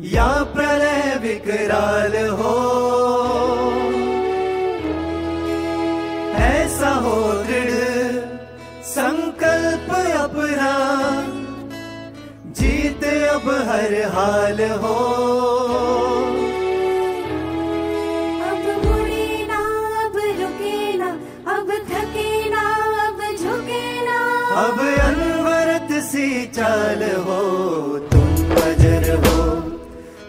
या प्रलय विकराल हो, ऐसा हो दृढ़ संकल्प अपना, जीत अब हर हाल हो। अब मुड़े ना, अब रुके ना, अब थके ना, अब झुके ना, अब अनवरत सी चाल हो, तुम अजर हो,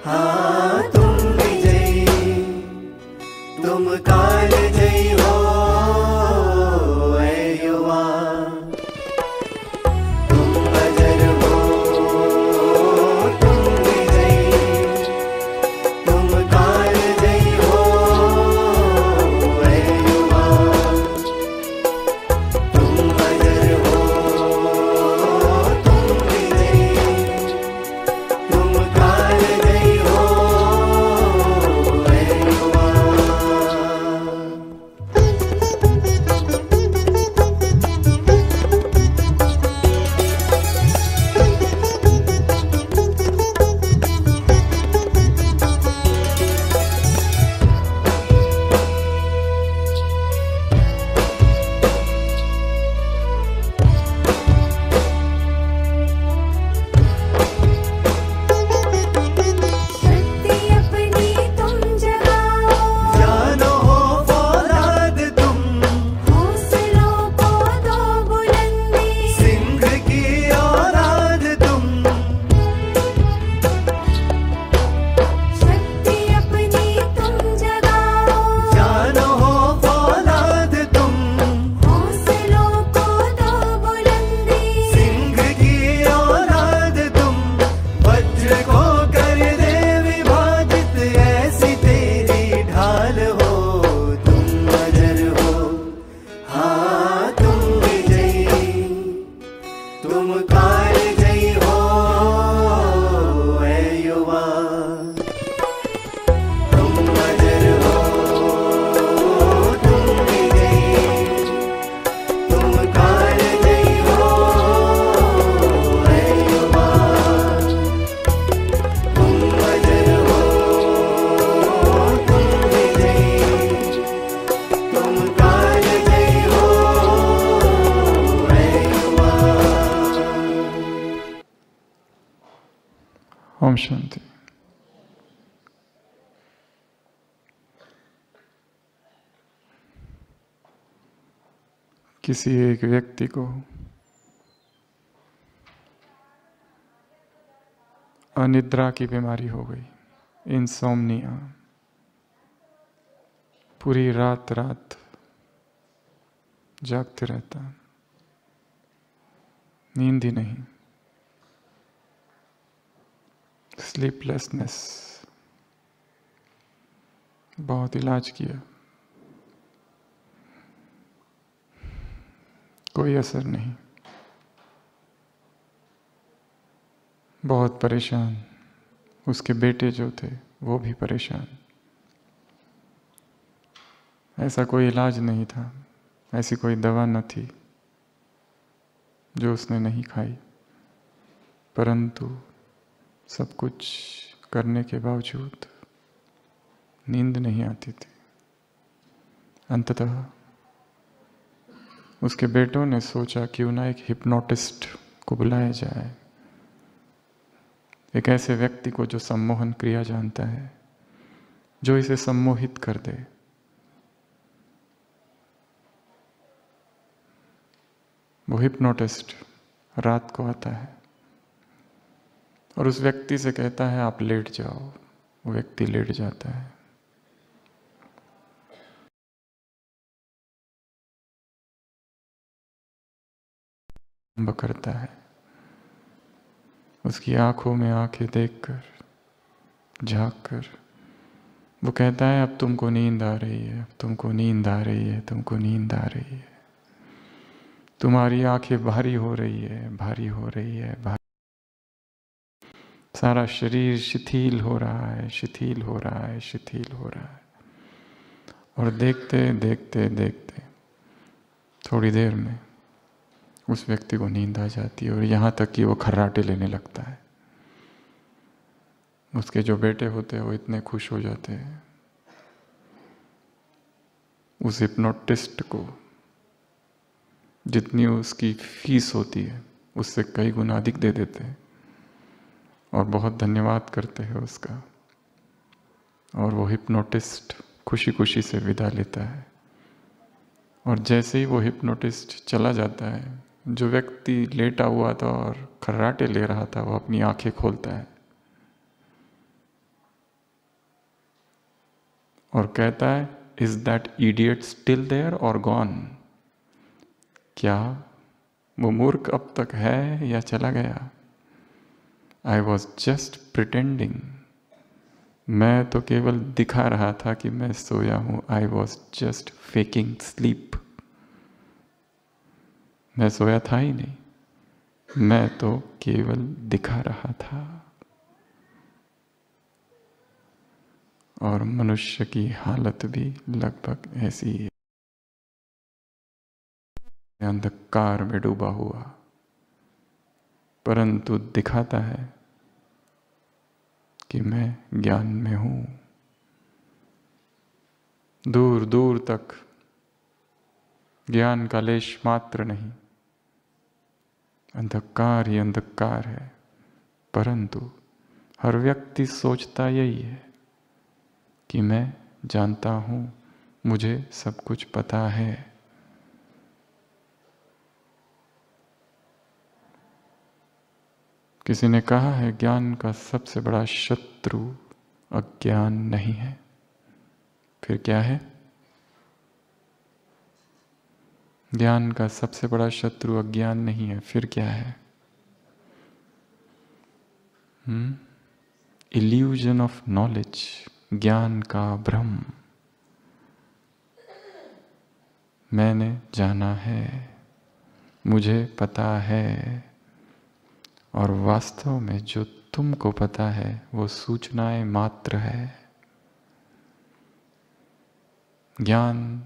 हाँ तुम विजयी, तुम काल जयी हो ऐ युवा। तुम अजर हो, तुम विजयी, तुम काल जयी हो ऐ युवा। तुम अजर हो, तुम विजयी, तुम काल जयी हो ऐ युवा। शक्ति अपनी तुम जगाओ, जानो हो फौलाद तुम, हौसलों को दो बुलंदी, सिंह की औलाद तुम। शक्ति अपनी तुम जगाओ, जानो हो फौलाद तुम, हौसलों को दो बुलंदी, सिंह की औलाद तुम। वज्र को कर दे विभाजित, ऐसी तेरी ढाल हो, तुम अजर हो, हाँ तुम विजयी, तुम काल जयी हो ऐ युवा। तुम अजर हो, तुम विजयी, तुम काल जयी हो ऐ युवा। तुम अजर हो, तुम विजयी, तुम काल जयी हो ऐ युवा। ओम शांति। किसी एक व्यक्ति को अनिद्रा की बीमारी हो गई, इंसोम्निया। पूरी रात रात जागते रहता, नींद ही नहीं, स्लीपलेसनेस। बहुत इलाज किया, कोई असर नहीं। बहुत परेशान, उसके बेटे जो थे वो भी परेशान। ऐसा कोई इलाज नहीं था, ऐसी कोई दवा न थी जो उसने नहीं खाई, परंतु सब कुछ करने के बावजूद नींद नहीं आती थी। अंततः उसके बेटों ने सोचा क्यों ना एक हिप्नोटिस्ट को बुलाया जाए, एक ऐसे व्यक्ति को जो सम्मोहन क्रिया जानता है, जो इसे सम्मोहित कर दे। वो हिप्नोटिस्ट रात को आता है और उस व्यक्ति से कहता है आप लेट जाओ। वो व्यक्ति लेट जाता है। करता है, उसकी आंखों में आंखें देखकर, झांककर वो कहता है अब तुमको नींद आ रही है, अब तुमको नींद आ रही है, तुमको नींद आ रही है, तुम्हारी आंखें भारी हो रही है, भारी हो रही है, भारी। सारा शरीर शिथिल हो रहा है, शिथिल हो रहा है, शिथिल हो रहा है। और देखते देखते देखते थोड़ी देर में उस व्यक्ति को नींद आ जाती है और यहाँ तक कि वो खर्राटे लेने लगता है। उसके जो बेटे होते हैं वो इतने खुश हो जाते हैं, उस हिप्नोटिस्ट को जितनी उसकी फीस होती है उससे कई गुना अधिक दे देते हैं और बहुत धन्यवाद करते हैं उसका। और वो हिप्नोटिस्ट खुशी खुशी से विदा लेता है। और जैसे ही वो हिप्नोटिस्ट चला जाता है, जो व्यक्ति लेटा हुआ था और खर्राटे ले रहा था वो अपनी आंखें खोलता है और कहता है, is that idiot still there or gone? क्या वो मूर्ख अब तक है या चला गया? आई वॉज जस्ट प्रिटेंडिंग, मैं तो केवल दिखा रहा था कि मैं सोया हूं। I was just faking sleep, मैं सोया था ही नहीं, मैं तो केवल दिखा रहा था। और मनुष्य की हालत भी लगभग ऐसी है, अंधकार में डूबा हुआ, परंतु दिखाता है कि मैं ज्ञान में हूं। दूर दूर तक ज्ञान का लेश मात्र नहीं, अंधकार ही अंधकार है। परंतु हर व्यक्ति सोचता यही है कि मैं जानता हूं, मुझे सब कुछ पता है। किसी ने कहा है ज्ञान का सबसे बड़ा शत्रु अज्ञान नहीं है, फिर क्या है? ज्ञान का सबसे बड़ा शत्रु अज्ञान नहीं है, फिर क्या है? इल्यूजन ऑफ नॉलेज, ज्ञान का भ्रम। मैंने जाना है, मुझे पता है, और वास्तव में जो तुमको पता है वो सूचनाएं मात्र है। ज्ञान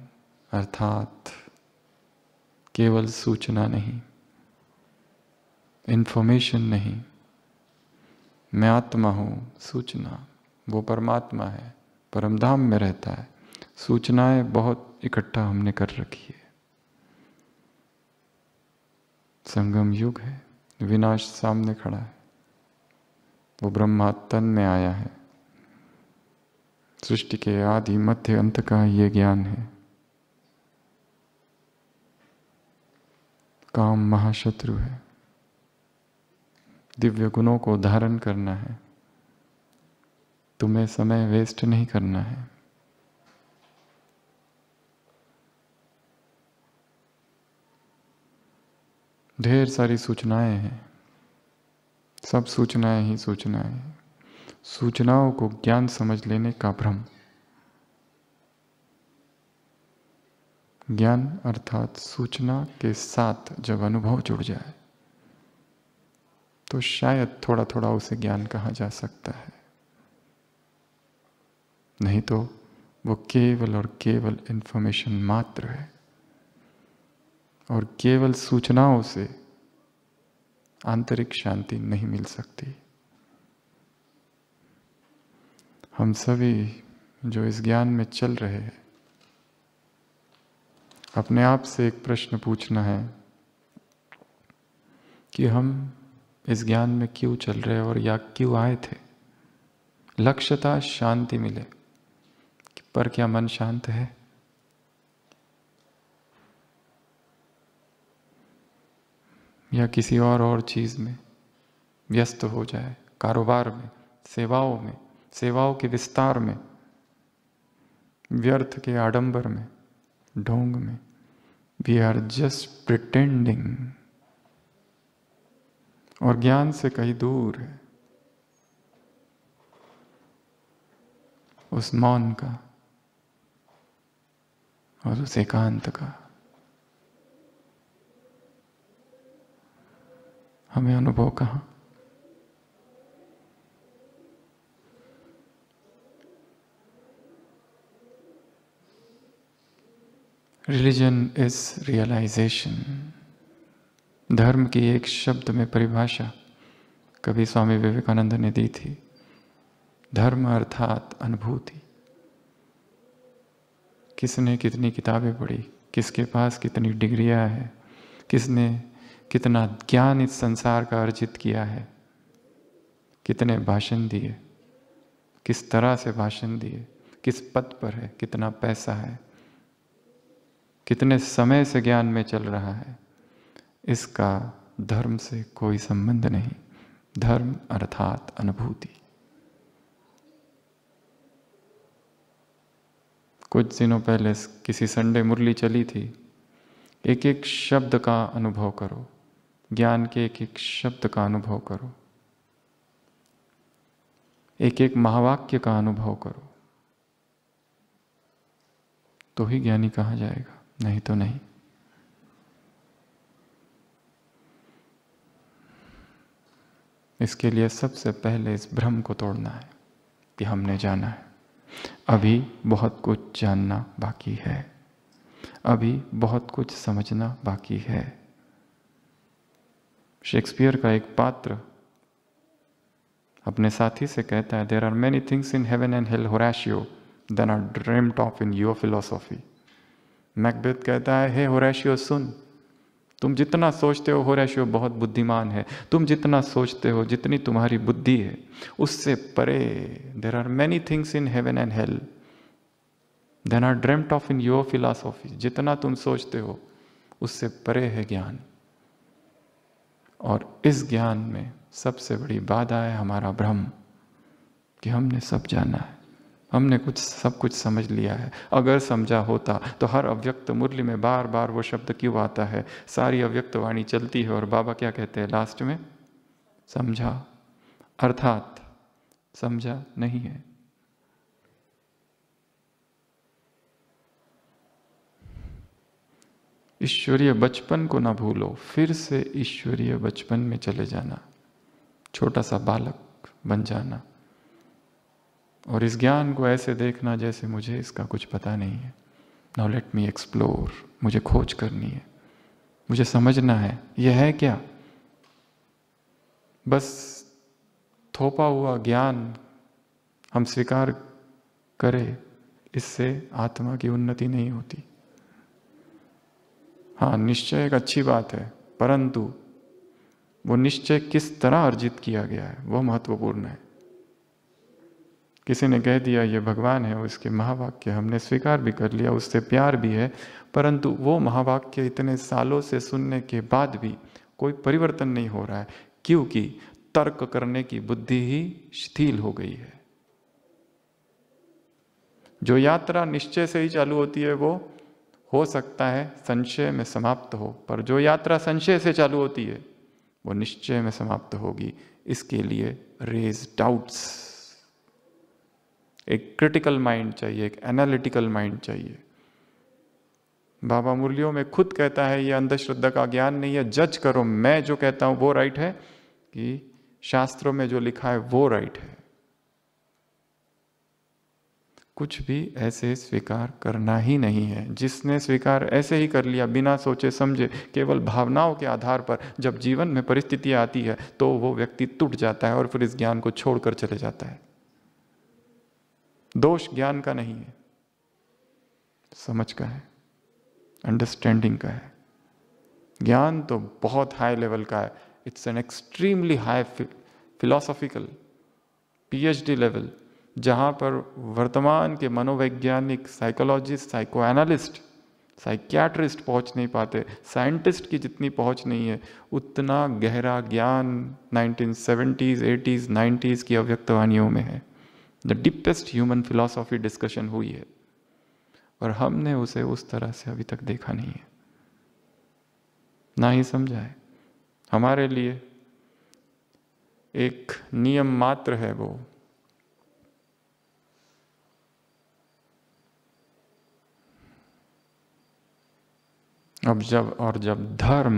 अर्थात केवल सूचना नहीं, इंफॉर्मेशन नहीं। मैं आत्मा हूं, सूचना, वो परमात्मा है, परमधाम में रहता है। सूचनाएं बहुत इकट्ठा हमने कर रखी है। संगम युग है, विनाश सामने खड़ा है। वो ब्रह्मा तन में आया है। सृष्टि के आदि मध्य अंत का ये ज्ञान है। काम महाशत्रु है। दिव्य गुणों को धारण करना है, तुम्हें समय वेस्ट नहीं करना है। ढेर सारी सूचनाएं हैं, सब सूचनाएं ही सूचनाएं हैं। सूचनाओं को ज्ञान समझ लेने का भ्रम। ज्ञान अर्थात सूचना के साथ जब अनुभव जुड़ जाए तो शायद थोड़ा थोड़ा उसे ज्ञान कहा जा सकता है, नहीं तो वो केवल और केवल इंफॉर्मेशन मात्र है। और केवल सूचनाओं से आंतरिक शांति नहीं मिल सकती। हम सभी जो इस ज्ञान में चल रहे हैं, अपने आप से एक प्रश्न पूछना है कि हम इस ज्ञान में क्यों चल रहे हैं और या क्यों आए थे। लक्ष्य था शांति मिले, पर क्या मन शांत है? या किसी और चीज में व्यस्त हो जाए, कारोबार में, सेवाओं के विस्तार में, व्यर्थ के आडंबर में, ढोंग में। वी आर जस्ट प्रिटेंडिंग, और ज्ञान से कहीं दूर है उस मौन का और उस एकांत का हमें अनुभव कहाँ? Religion is realization. धर्म की एक शब्द में परिभाषा कभी स्वामी विवेकानंद ने दी थी, धर्म अर्थात अनुभूति। किसने कितनी किताबें पढ़ी, किसके पास कितनी डिग्रियां हैं, किसने कितना ज्ञान इस संसार का अर्जित किया है, कितने भाषण दिए, किस तरह से भाषण दिए, किस पद पर है, कितना पैसा है, कितने समय से ज्ञान में चल रहा है, इसका धर्म से कोई संबंध नहीं। धर्म अर्थात अनुभूति। कुछ दिनों पहले किसी संडे मुरली चली थी, एक एक शब्द का अनुभव करो, ज्ञान के एक एक शब्द का अनुभव करो, एक एक महावाक्य का अनुभव करो, तो ही ज्ञानी कहा जाएगा, नहीं तो नहीं। इसके लिए सबसे पहले इस भ्रम को तोड़ना है कि हमने जाना है। अभी बहुत कुछ जानना बाकी है, अभी बहुत कुछ समझना बाकी है। शेक्सपियर का एक पात्र अपने साथी से कहता है, there are many things in heaven and hell Horatio than are dreamed of in your philosophy. Macbeth कहता है, हे होराशियो सुन, तुम जितना सोचते हो होराशियो बहुत बुद्धिमान है, तुम जितना सोचते हो, जितनी तुम्हारी बुद्धि है, उससे परे there are many things in heaven and hell than are dreamed of in your philosophy. जितना तुम सोचते हो उससे परे है ज्ञान। और इस ज्ञान में सबसे बड़ी बाधा है हमारा भ्रम कि हमने सब जाना है, हमने सब कुछ समझ लिया है। अगर समझा होता तो हर अव्यक्त मुरली में बार बार वो शब्द क्यों आता है? सारी अव्यक्त वाणी चलती है और बाबा क्या कहते हैं लास्ट में? समझा, अर्थात समझा नहीं है। ईश्वरीय बचपन को ना भूलो, फिर से ईश्वरीय बचपन में चले जाना, छोटा सा बालक बन जाना और इस ज्ञान को ऐसे देखना जैसे मुझे इसका कुछ पता नहीं है। नाउ लेट मी एक्सप्लोर, मुझे खोज करनी है, मुझे समझना है यह है क्या। बस थोपा हुआ ज्ञान हम स्वीकार करें, इससे आत्मा की उन्नति नहीं होती। हाँ, निश्चय एक अच्छी बात है, परंतु वो निश्चय किस तरह अर्जित किया गया है वो महत्वपूर्ण है। किसी ने कह दिया ये भगवान है, उसके महावाक्य हमने स्वीकार भी कर लिया, उससे प्यार भी है, परंतु वो महावाक्य इतने सालों से सुनने के बाद भी कोई परिवर्तन नहीं हो रहा है, क्योंकि तर्क करने की बुद्धि ही शिथिल हो गई है। जो यात्रा निश्चय से ही चालू होती है वो हो सकता है संशय में समाप्त हो, पर जो यात्रा संशय से चालू होती है वो निश्चय में समाप्त होगी। इसके लिए रेज डाउट्स, एक क्रिटिकल माइंड चाहिए, एक एनालिटिकल माइंड चाहिए। बाबा मुरलियों में खुद कहता है ये अंधश्रद्धा का ज्ञान नहीं है, जज करो मैं जो कहता हूं वो राइट है कि शास्त्रों में जो लिखा है वो राइट है। कुछ भी ऐसे स्वीकार करना ही नहीं है। जिसने स्वीकार ऐसे ही कर लिया बिना सोचे समझे, केवल भावनाओं के आधार पर, जब जीवन में परिस्थितियां आती है तो वो व्यक्ति टूट जाता है और फिर इस ज्ञान को छोड़कर चले जाता है। दोष ज्ञान का नहीं है, समझ का है, अंडरस्टैंडिंग का है। ज्ञान तो बहुत हाई लेवल का है, it's an extremely high philosophical PhD level, जहां पर वर्तमान के मनोवैज्ञानिक, साइकोलॉजिस्ट, साइको एनालिस्ट, साइकियाट्रिस्ट पहुंच नहीं पाते। साइंटिस्ट की जितनी पहुंच नहीं है उतना गहरा ज्ञान 1970s, 80s, 90s की अव्यक्तवाणियों में है। The deepest human philosophy discussion हुई है और हमने उसे उस तरह से अभी तक देखा नहीं है, ना ही समझा है। हमारे लिए एक नियम मात्र है वो, जब धर्म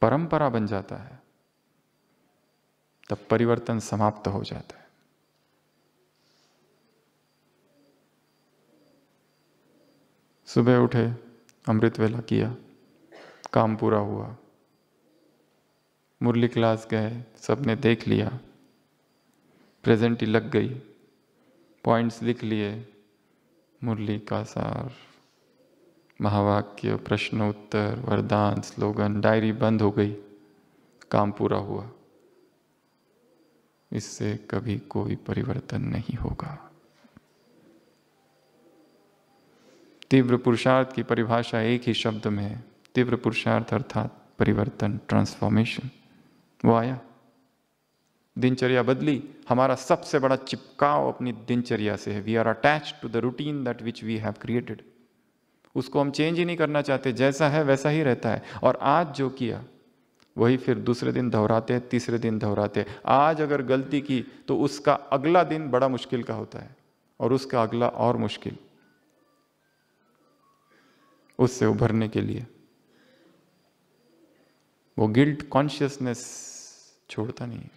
परंपरा बन जाता है तब परिवर्तन समाप्त हो जाता है। सुबह उठे, अमृत वेला किया, काम पूरा हुआ, मुरली क्लास गए, सबने देख लिया, प्रेजेंट ही लग गई, पॉइंट्स लिख लिए, मुरली का सार, महावाक्य, प्रश्न उत्तर, वरदान, स्लोगन, डायरी बंद हो गई, काम पूरा हुआ। इससे कभी कोई परिवर्तन नहीं होगा। तीव्र पुरुषार्थ की परिभाषा एक ही शब्द में है, तीव्र पुरुषार्थ अर्थात परिवर्तन, ट्रांसफॉर्मेशन। वो आया, दिनचर्या बदली। हमारा सबसे बड़ा चिपकाव अपनी दिनचर्या से है। We are attached to the routine that which we have created. उसको हम चेंज ही नहीं करना चाहते, जैसा है वैसा ही रहता है। और आज जो किया वही फिर दूसरे दिन दोहराते हैं, तीसरे दिन दोहराते हैं। आज अगर गलती की तो उसका अगला दिन बड़ा मुश्किल का होता है, और उसका अगला और मुश्किल। उससे उभरने के लिए वो गिल्ट कॉन्शियसनेस छोड़ता नहीं।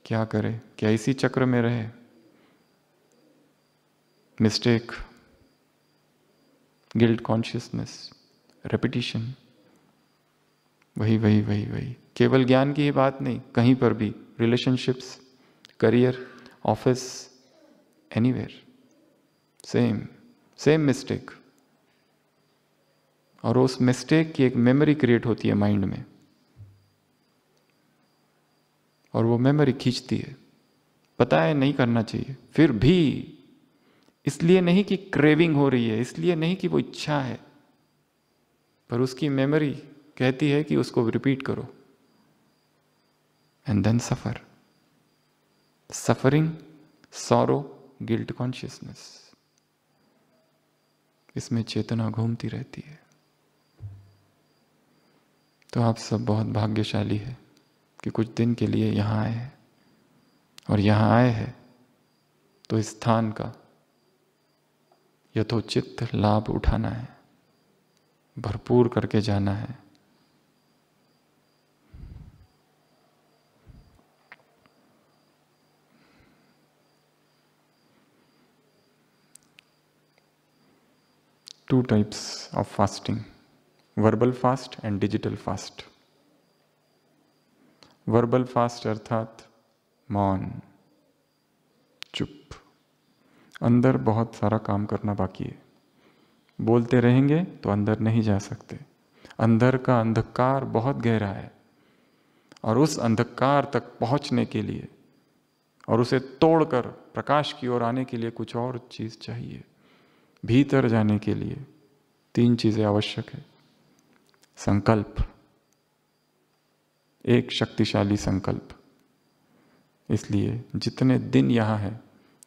क्या करे, क्या इसी चक्र में रहे? मिस्टेक, गिल्ट कॉन्शियसनेस, रेपिटिशन, वही वही वही वही। केवल ज्ञान की ही बात नहीं, कहीं पर भी, relationships, career, office, anywhere, same mistake. और उस मिस्टेक की एक मेमोरी क्रिएट होती है माइंड में, और वो मेमोरी खींचती है। पता है नहीं करना चाहिए, फिर भी, इसलिए नहीं कि क्रेविंग हो रही है, इसलिए नहीं कि वो इच्छा है, पर उसकी मेमोरी कहती है कि उसको रिपीट करो। And then suffering, sorrow, guilt consciousness, इसमें चेतना घूमती रहती है। तो आप सब बहुत भाग्यशाली है कि कुछ दिन के लिए यहाँ आए हैं, और यहाँ आए हैं तो इस स्थान का यथोचित लाभ उठाना है, भरपूर करके जाना है। Two types of fasting, verbal fast and digital fast. Verbal fast अर्थात मौन, चुप। अंदर बहुत सारा काम करना बाकी है। बोलते रहेंगे तो अंदर नहीं जा सकते। अंदर का अंधकार बहुत गहरा है, और उस अंधकार तक पहुंचने के लिए और उसे तोड़कर प्रकाश की ओर आने के लिए कुछ और चीज चाहिए। भीतर जाने के लिए 3 चीजें आवश्यक है। संकल्प, एक शक्तिशाली संकल्प। इसलिए जितने दिन यहां है,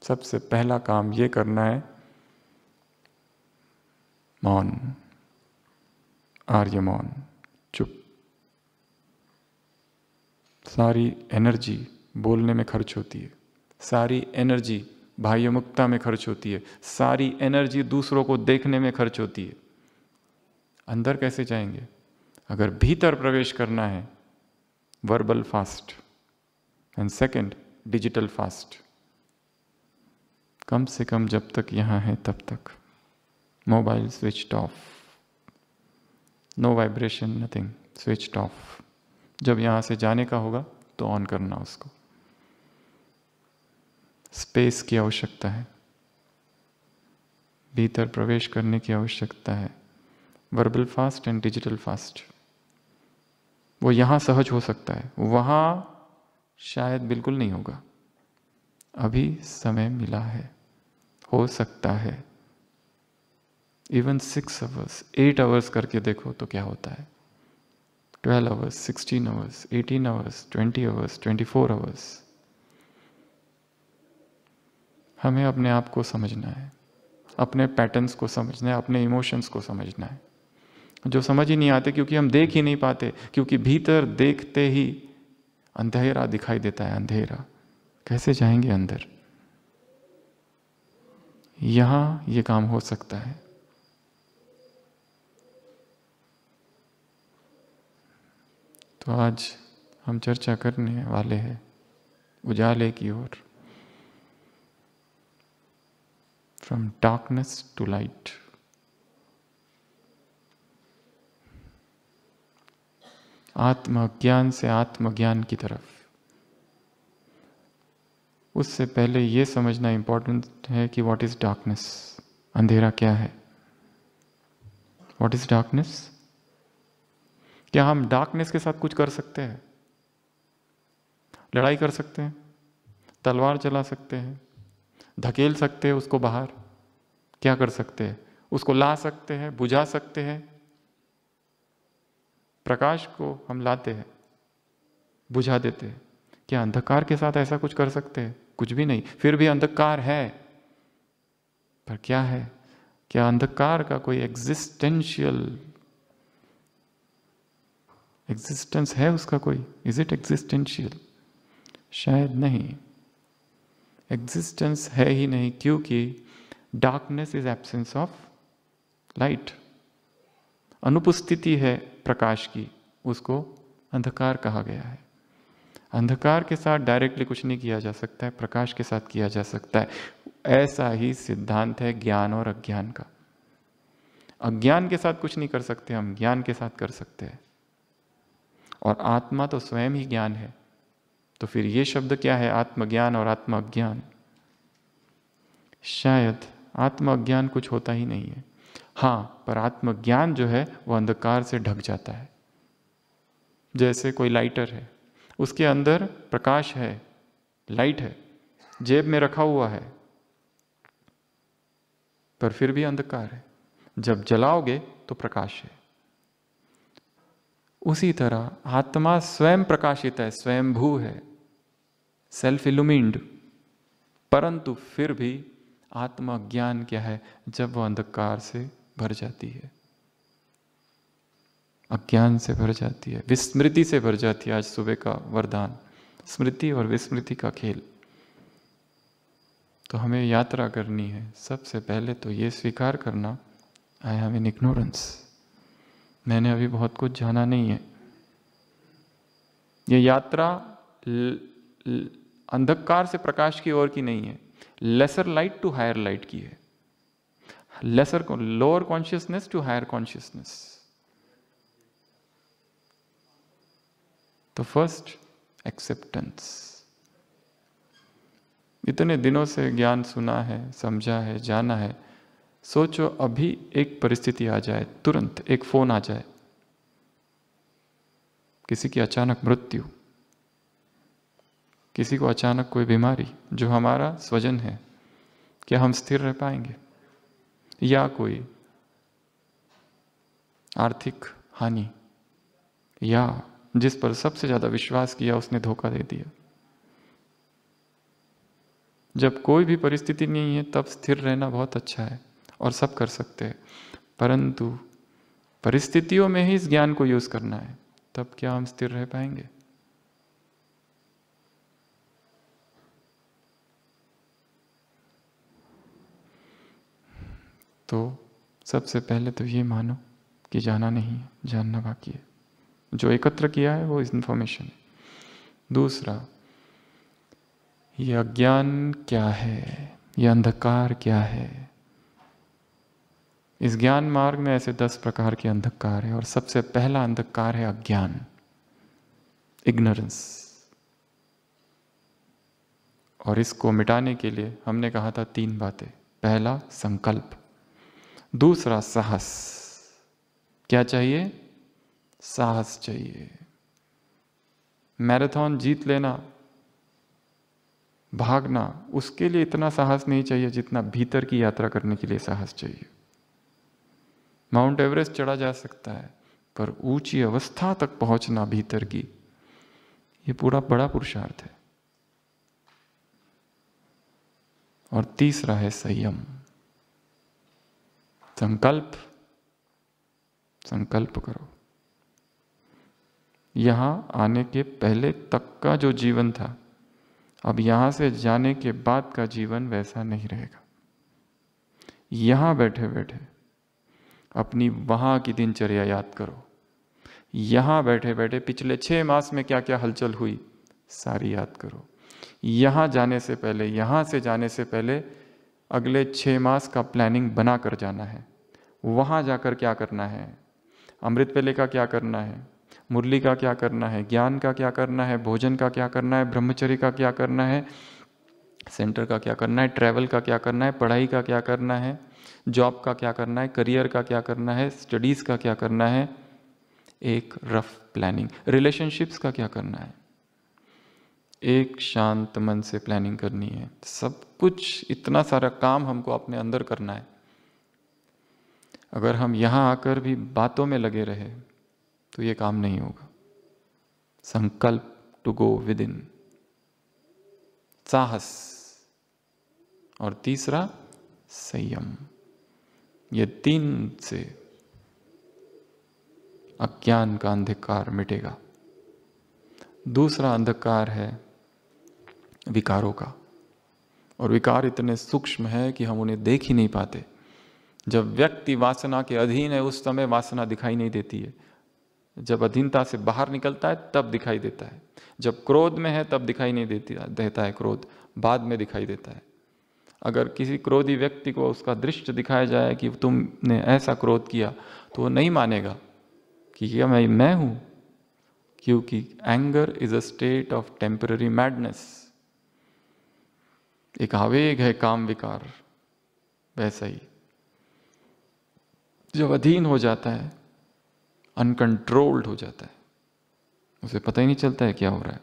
सबसे पहला काम ये करना है, मौन, आर्य मौन, चुप। सारी एनर्जी बोलने में खर्च होती है, सारी एनर्जी बाह्य मुक्ता में खर्च होती है, सारी एनर्जी दूसरों को देखने में खर्च होती है। अंदर कैसे जाएंगे? अगर भीतर प्रवेश करना है, verbal fast. And second, digital fast. कम से कम जब तक यहां है तब तक mobile switched off, no vibration, nothing, switched off. जब यहां से जाने का होगा तो ऑन करना उसको। स्पेस की आवश्यकता है, भीतर प्रवेश करने की आवश्यकता है। Verbal fast and digital fast, वो यहां सहज हो सकता है, वहां शायद बिल्कुल नहीं होगा। अभी समय मिला है, हो सकता है। इवन 6 आवर्स, 8 आवर्स करके देखो तो क्या होता है। 12 hours, 16 hours, 18 hours, 20 hours, 24 hours. हमें अपने आप को समझना है, अपने पैटर्न्स को समझना है, अपने इमोशंस को समझना है, जो समझ ही नहीं आते क्योंकि हम देख ही नहीं पाते। क्योंकि भीतर देखते ही अंधेरा दिखाई देता है, अंधेरा। कैसे जाएंगे अंदर? यहां ये काम हो सकता है। तो आज हम चर्चा करने वाले हैं उजाले की ओर, फ्रॉम डार्कनेस टू लाइट। आत्मज्ञान से आत्मज्ञान की तरफ। उससे पहले ये समझना इम्पोर्टेंट है कि व्हाट इज डार्कनेस, अंधेरा क्या है। What is darkness? क्या हम डार्कनेस के साथ कुछ कर सकते हैं? लड़ाई कर सकते हैं, तलवार चला सकते हैं, धकेल सकते हैं उसको बाहर, क्या कर सकते हैं? उसको ला सकते हैं, बुझा सकते हैं। प्रकाश को हम लाते हैं, बुझा देते हैं। क्या अंधकार के साथ ऐसा कुछ कर सकते हैं? कुछ भी नहीं। फिर भी अंधकार है, पर क्या है? क्या अंधकार का कोई एग्जिस्टेंशियल एग्जिस्टेंस है उसका कोई? Is it existential? शायद नहीं, एग्जिस्टेंस है ही नहीं, क्योंकि darkness is absence of light. अनुपस्थिति है प्रकाश की, उसको अंधकार कहा गया है। अंधकार के साथ डायरेक्टली कुछ नहीं किया जा सकता है, प्रकाश के साथ किया जा सकता है। ऐसा ही सिद्धांत है ज्ञान और अज्ञान का। अज्ञान के साथ कुछ नहीं कर सकते हम, ज्ञान के साथ कर सकते हैं। और आत्मा तो स्वयं ही ज्ञान है। तो फिर ये शब्द क्या है, आत्मज्ञान और आत्म अज्ञान? शायद आत्म अज्ञान कुछ होता ही नहीं है। हाँ, पर आत्मज्ञान जो है वो अंधकार से ढक जाता है। जैसे कोई लाइटर है, उसके अंदर प्रकाश है, लाइट है, जेब में रखा हुआ है, पर फिर भी अंधकार है। जब जलाओगे तो प्रकाश है। उसी तरह आत्मा स्वयं प्रकाशित है, स्वयंभू है, सेल्फ इल्यूमिन्ड, परंतु फिर भी आत्मज्ञान क्या है? जब वह अंधकार से भर जाती है, अज्ञान से भर जाती है, विस्मृति से भर जाती है। आज सुबह का वरदान, स्मृति और विस्मृति का खेल। तो हमें यात्रा करनी है। सबसे पहले तो ये स्वीकार करना, आई हैव एन इग्नोरेंस, मैंने अभी बहुत कुछ जाना नहीं है। ये यात्रा अंधकार से प्रकाश की ओर की नहीं है, lesser light to higher light की है, लेसर को lower consciousness to higher consciousness. तो फर्स्ट एक्सेप्टेंस। इतने दिनों से ज्ञान सुना है, समझा है, जाना है। सोचो अभी एक परिस्थिति आ जाए, तुरंत एक फोन आ जाए, किसी की अचानक मृत्यु, किसी को अचानक कोई बीमारी जो हमारा स्वजन है, क्या हम स्थिर रह पाएंगे? या कोई आर्थिक हानि, या जिस पर सबसे ज्यादा विश्वास किया उसने धोखा दे दिया। जब कोई भी परिस्थिति नहीं है तब स्थिर रहना बहुत अच्छा है और सब कर सकते हैं, परंतु परिस्थितियों में ही इस ज्ञान को यूज करना है, तब क्या हम स्थिर रह पाएंगे? तो सबसे पहले तो ये मानो कि जाना नहीं है, जानना बाकी है। जो एकत्र किया है वो इंफॉर्मेशन है। दूसरा, ये अज्ञान क्या है, ये अंधकार क्या है? इस ज्ञान मार्ग में ऐसे 10 प्रकार के अंधकार है, और सबसे पहला अंधकार है अज्ञान, इग्नोरेंस। और इसको मिटाने के लिए हमने कहा था 3 बातें। पहला संकल्प, दूसरा साहस। क्या चाहिए? साहस चाहिए। मैराथन जीत लेना, भागना, उसके लिए इतना साहस नहीं चाहिए जितना भीतर की यात्रा करने के लिए साहस चाहिए। माउंट एवरेस्ट चढ़ा जा सकता है, पर ऊंची अवस्था तक पहुंचना भीतर की, ये पूरा बड़ा पुरुषार्थ है। और तीसरा है संयम, संकल्प। संकल्प करो। यहां आने के पहले तक का जो जीवन था, अब यहां से जाने के बाद का जीवन वैसा नहीं रहेगा। यहां बैठे बैठे अपनी वहां की दिनचर्या याद करो। यहां बैठे बैठे पिछले 6 मास में क्या क्या हलचल हुई, सारी याद करो। यहां जाने से पहले, यहां से जाने से पहले अगले 6 मास का प्लानिंग बना कर जाना है। वहां जाकर क्या करना है, अमृत वेले का क्या करना है, मुरली का क्या करना है, ज्ञान का क्या करना है, भोजन का क्या करना है, ब्रह्मचर्य का क्या करना है, सेंटर का क्या करना है, ट्रैवल का क्या करना है, पढ़ाई का क्या करना है, जॉब का क्या करना है, करियर का क्या करना है, स्टडीज़ का क्या करना है, एक रफ प्लानिंग। रिलेशनशिप्स का क्या करना है, एक शांत मन से प्लानिंग करनी है। सब कुछ, इतना सारा काम हमको अपने अंदर करना है। अगर हम यहाँ आकर भी बातों में लगे रहे तो ये काम नहीं होगा। संकल्प टू गो विद इन, साहस, और तीसरा संयम। ये 3 से अज्ञान का अंधकार मिटेगा। दूसरा अंधकार है विकारों का, और विकार इतने सूक्ष्म है कि हम उन्हें देख ही नहीं पाते। जब व्यक्ति वासना के अधीन है उस समय वासना दिखाई नहीं देती है, जब अधीनता से बाहर निकलता है तब दिखाई देता है। जब क्रोध में है तब दिखाई नहीं देता है, क्रोध बाद में दिखाई देता है। अगर किसी क्रोधी व्यक्ति को उसका दृश्य दिखाया जाए कि तुमने ऐसा क्रोध किया, तो वो नहीं मानेगा कि यह मैं हूं, क्योंकि anger is a state of temporary madness. एक आवेग है काम विकार। वैसा ही जब अधीन हो जाता है, अनकंट्रोल्ड हो जाता है, उसे पता ही नहीं चलता है क्या हो रहा है,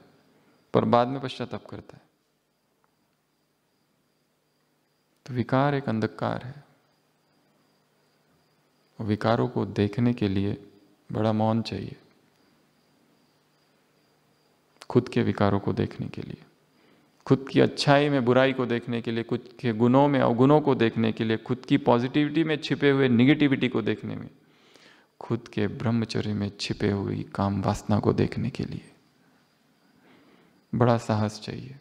पर बाद में पश्चाताप करता है। तो विकार एक अंधकार है। विकारों को देखने के लिए बड़ा मौन चाहिए, खुद के विकारों को देखने के लिए, खुद की अच्छाई में बुराई को देखने के लिए, खुद के गुणों में अवगुणों को देखने के लिए, खुद की पॉजिटिविटी में छिपे हुए निगेटिविटी को देखने में, खुद के ब्रह्मचर्य में छिपे हुई काम वासना को देखने के लिए बड़ा साहस चाहिए।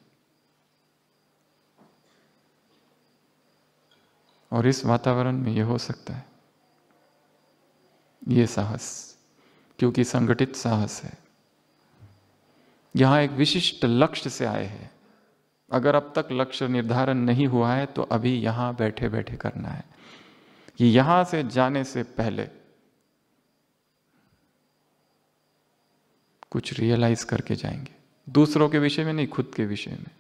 और इस वातावरण में यह हो सकता है, ये साहस, क्योंकि संगठित साहस है। यहां एक विशिष्ट लक्ष्य से आए हैं। अगर अब तक लक्ष्य निर्धारण नहीं हुआ है तो अभी यहां बैठे बैठे करना है कि यहां से जाने से पहले कुछ रियलाइज करके जाएंगे, दूसरों के विषय में नहीं, खुद के विषय में।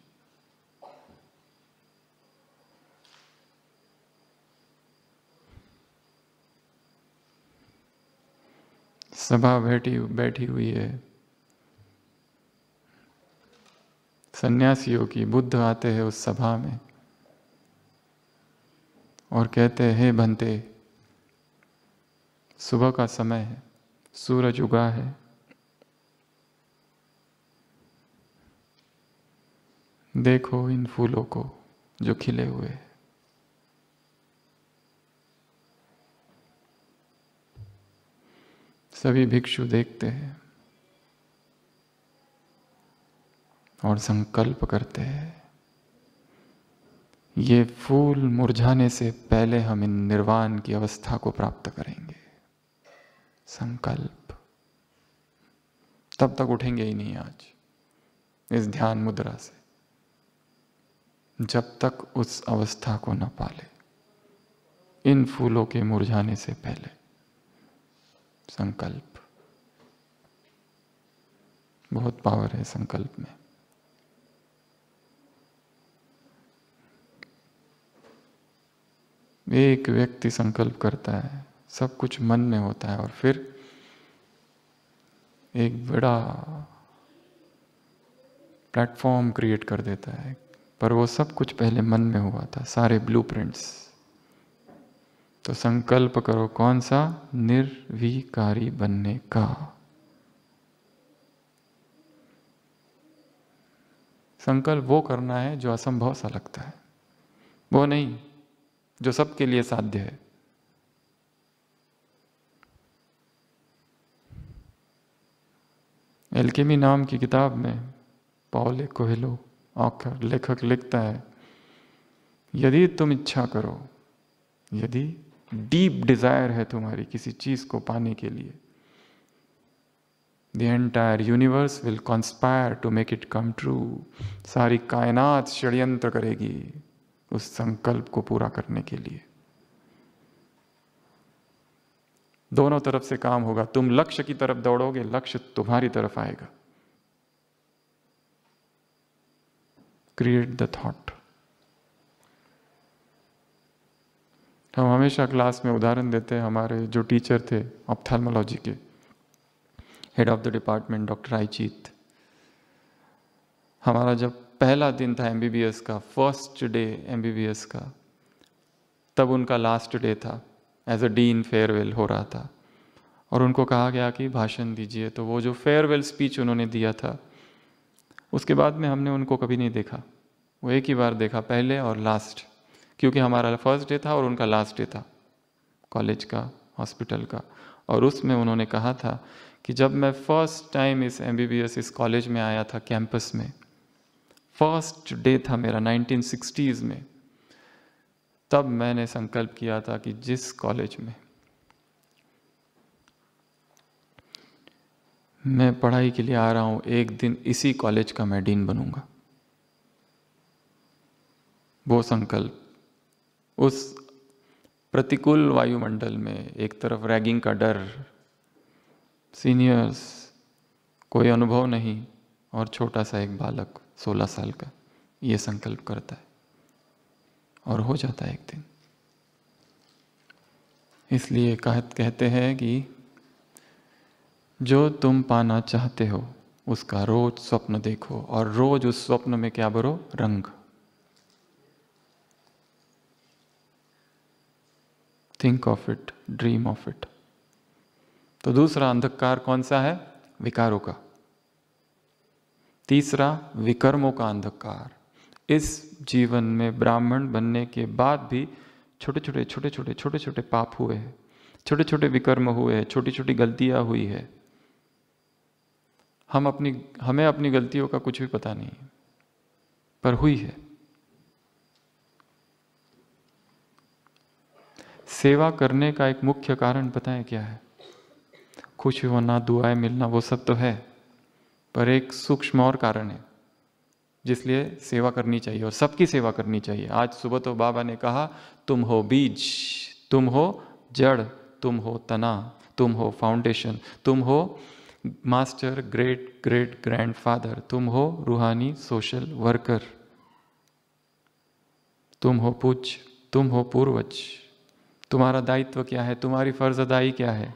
सभा बैठी हुई है सन्यासियों की। बुद्ध आते हैं उस सभा में और कहते हैं, हे भंते, सुबह का समय है, सूरज उगा है, देखो इन फूलों को जो खिले हुए हैं। सभी भिक्षु देखते हैं और संकल्प करते हैं, ये फूल मुरझाने से पहले हम इन निर्वाण की अवस्था को प्राप्त करेंगे। संकल्प। तब तक उठेंगे ही नहीं आज इस ध्यान मुद्रा से, जब तक उस अवस्था को न पाले, इन फूलों के मुरझाने से पहले। संकल्प, बहुत पावर है संकल्प में। एक व्यक्ति संकल्प करता है, सब कुछ मन में होता है, और फिर एक बड़ा प्लेटफॉर्म क्रिएट कर देता है, पर वो सब कुछ पहले मन में हुआ था, सारे ब्लूप्रिंट्स। तो संकल्प करो कौन सा? निर्विकारी बनने का। संकल्प वो करना है जो असंभव सा लगता है, वो नहीं जो सबके लिए साध्य है। एल्केमी नाम की किताब में पाओलो कोएल्हो ऑथर लेखक लिखता है, यदि तुम इच्छा करो, यदि डीप डिजायर है तुम्हारी किसी चीज को पाने के लिए, The entire universe will conspire to make it come true. सारी कायनात षड्यंत्र करेगी उस संकल्प को पूरा करने के लिए। दोनों तरफ से काम होगा। तुम लक्ष्य की तरफ दौड़ोगे, लक्ष्य तुम्हारी तरफ आएगा। क्रिएट द थॉट, हम हमेशा क्लास में उदाहरण देते हैं, हमारे जो टीचर थे ऑप्थेल्मोलॉजी के, head of the department doctor आईचीत, हमारा जब पहला दिन था एमबीबीएस का, फर्स्ट डे एमबीबीएस का, तब उनका लास्ट डे था, एज अ डीन फेयरवेल हो रहा था और उनको कहा गया कि भाषण दीजिए। तो वो जो फेयरवेल स्पीच उन्होंने दिया था, उसके बाद में हमने उनको कभी नहीं देखा। वो एक ही बार देखा, पहले और लास्ट, क्योंकि हमारा फर्स्ट डे था और उनका लास्ट डे था कॉलेज का, हॉस्पिटल का। और उसमें उन्होंने कहा था कि जब मैं फर्स्ट टाइम इस एमबीबीएस इस कॉलेज में आया था कैंपस में, फर्स्ट डे था मेरा 1960s में, तब मैंने संकल्प किया था कि जिस कॉलेज में मैं पढ़ाई के लिए आ रहा हूं, एक दिन इसी कॉलेज का मैं डीन बनूंगा। वो संकल्प उस प्रतिकूल वायुमंडल में, एक तरफ रैगिंग का डर, सीनियर्स, कोई अनुभव नहीं, और छोटा सा एक बालक 16 साल का ये संकल्प करता है और हो जाता है एक दिन। इसलिए कहते हैं कि जो तुम पाना चाहते हो उसका रोज स्वप्न देखो और रोज उस स्वप्न में क्या भरो? रंग। Think of it, dream of it. तो दूसरा अंधकार कौन सा है? विकारों का। तीसरा विकर्मों का अंधकार। इस जीवन में ब्राह्मण बनने के बाद भी छोटे छोटे पाप हुए हैं, छोटे छोटे विकर्म हुए हैं, छोटी छोटी गलतियां हुई है। हमें अपनी गलतियों का कुछ भी पता नहीं है, पर हुई है। सेवा करने का एक मुख्य कारण पता है क्या है? खुश होना, दुआएं मिलना, वो सब तो है, पर एक सूक्ष्म और कारण है जिसलिए सेवा करनी चाहिए और सबकी सेवा करनी चाहिए। आज सुबह तो बाबा ने कहा, तुम हो बीज, तुम हो जड़, तुम हो तना, तुम हो फाउंडेशन, तुम हो मास्टर, ग्रेट ग्रेट ग्रैंडफादर, तुम हो रूहानी सोशल वर्कर, तुम हो पूज्य, तुम हो पूर्वज। तुम्हारा दायित्व क्या है? तुम्हारी फर्ज अदाई क्या है?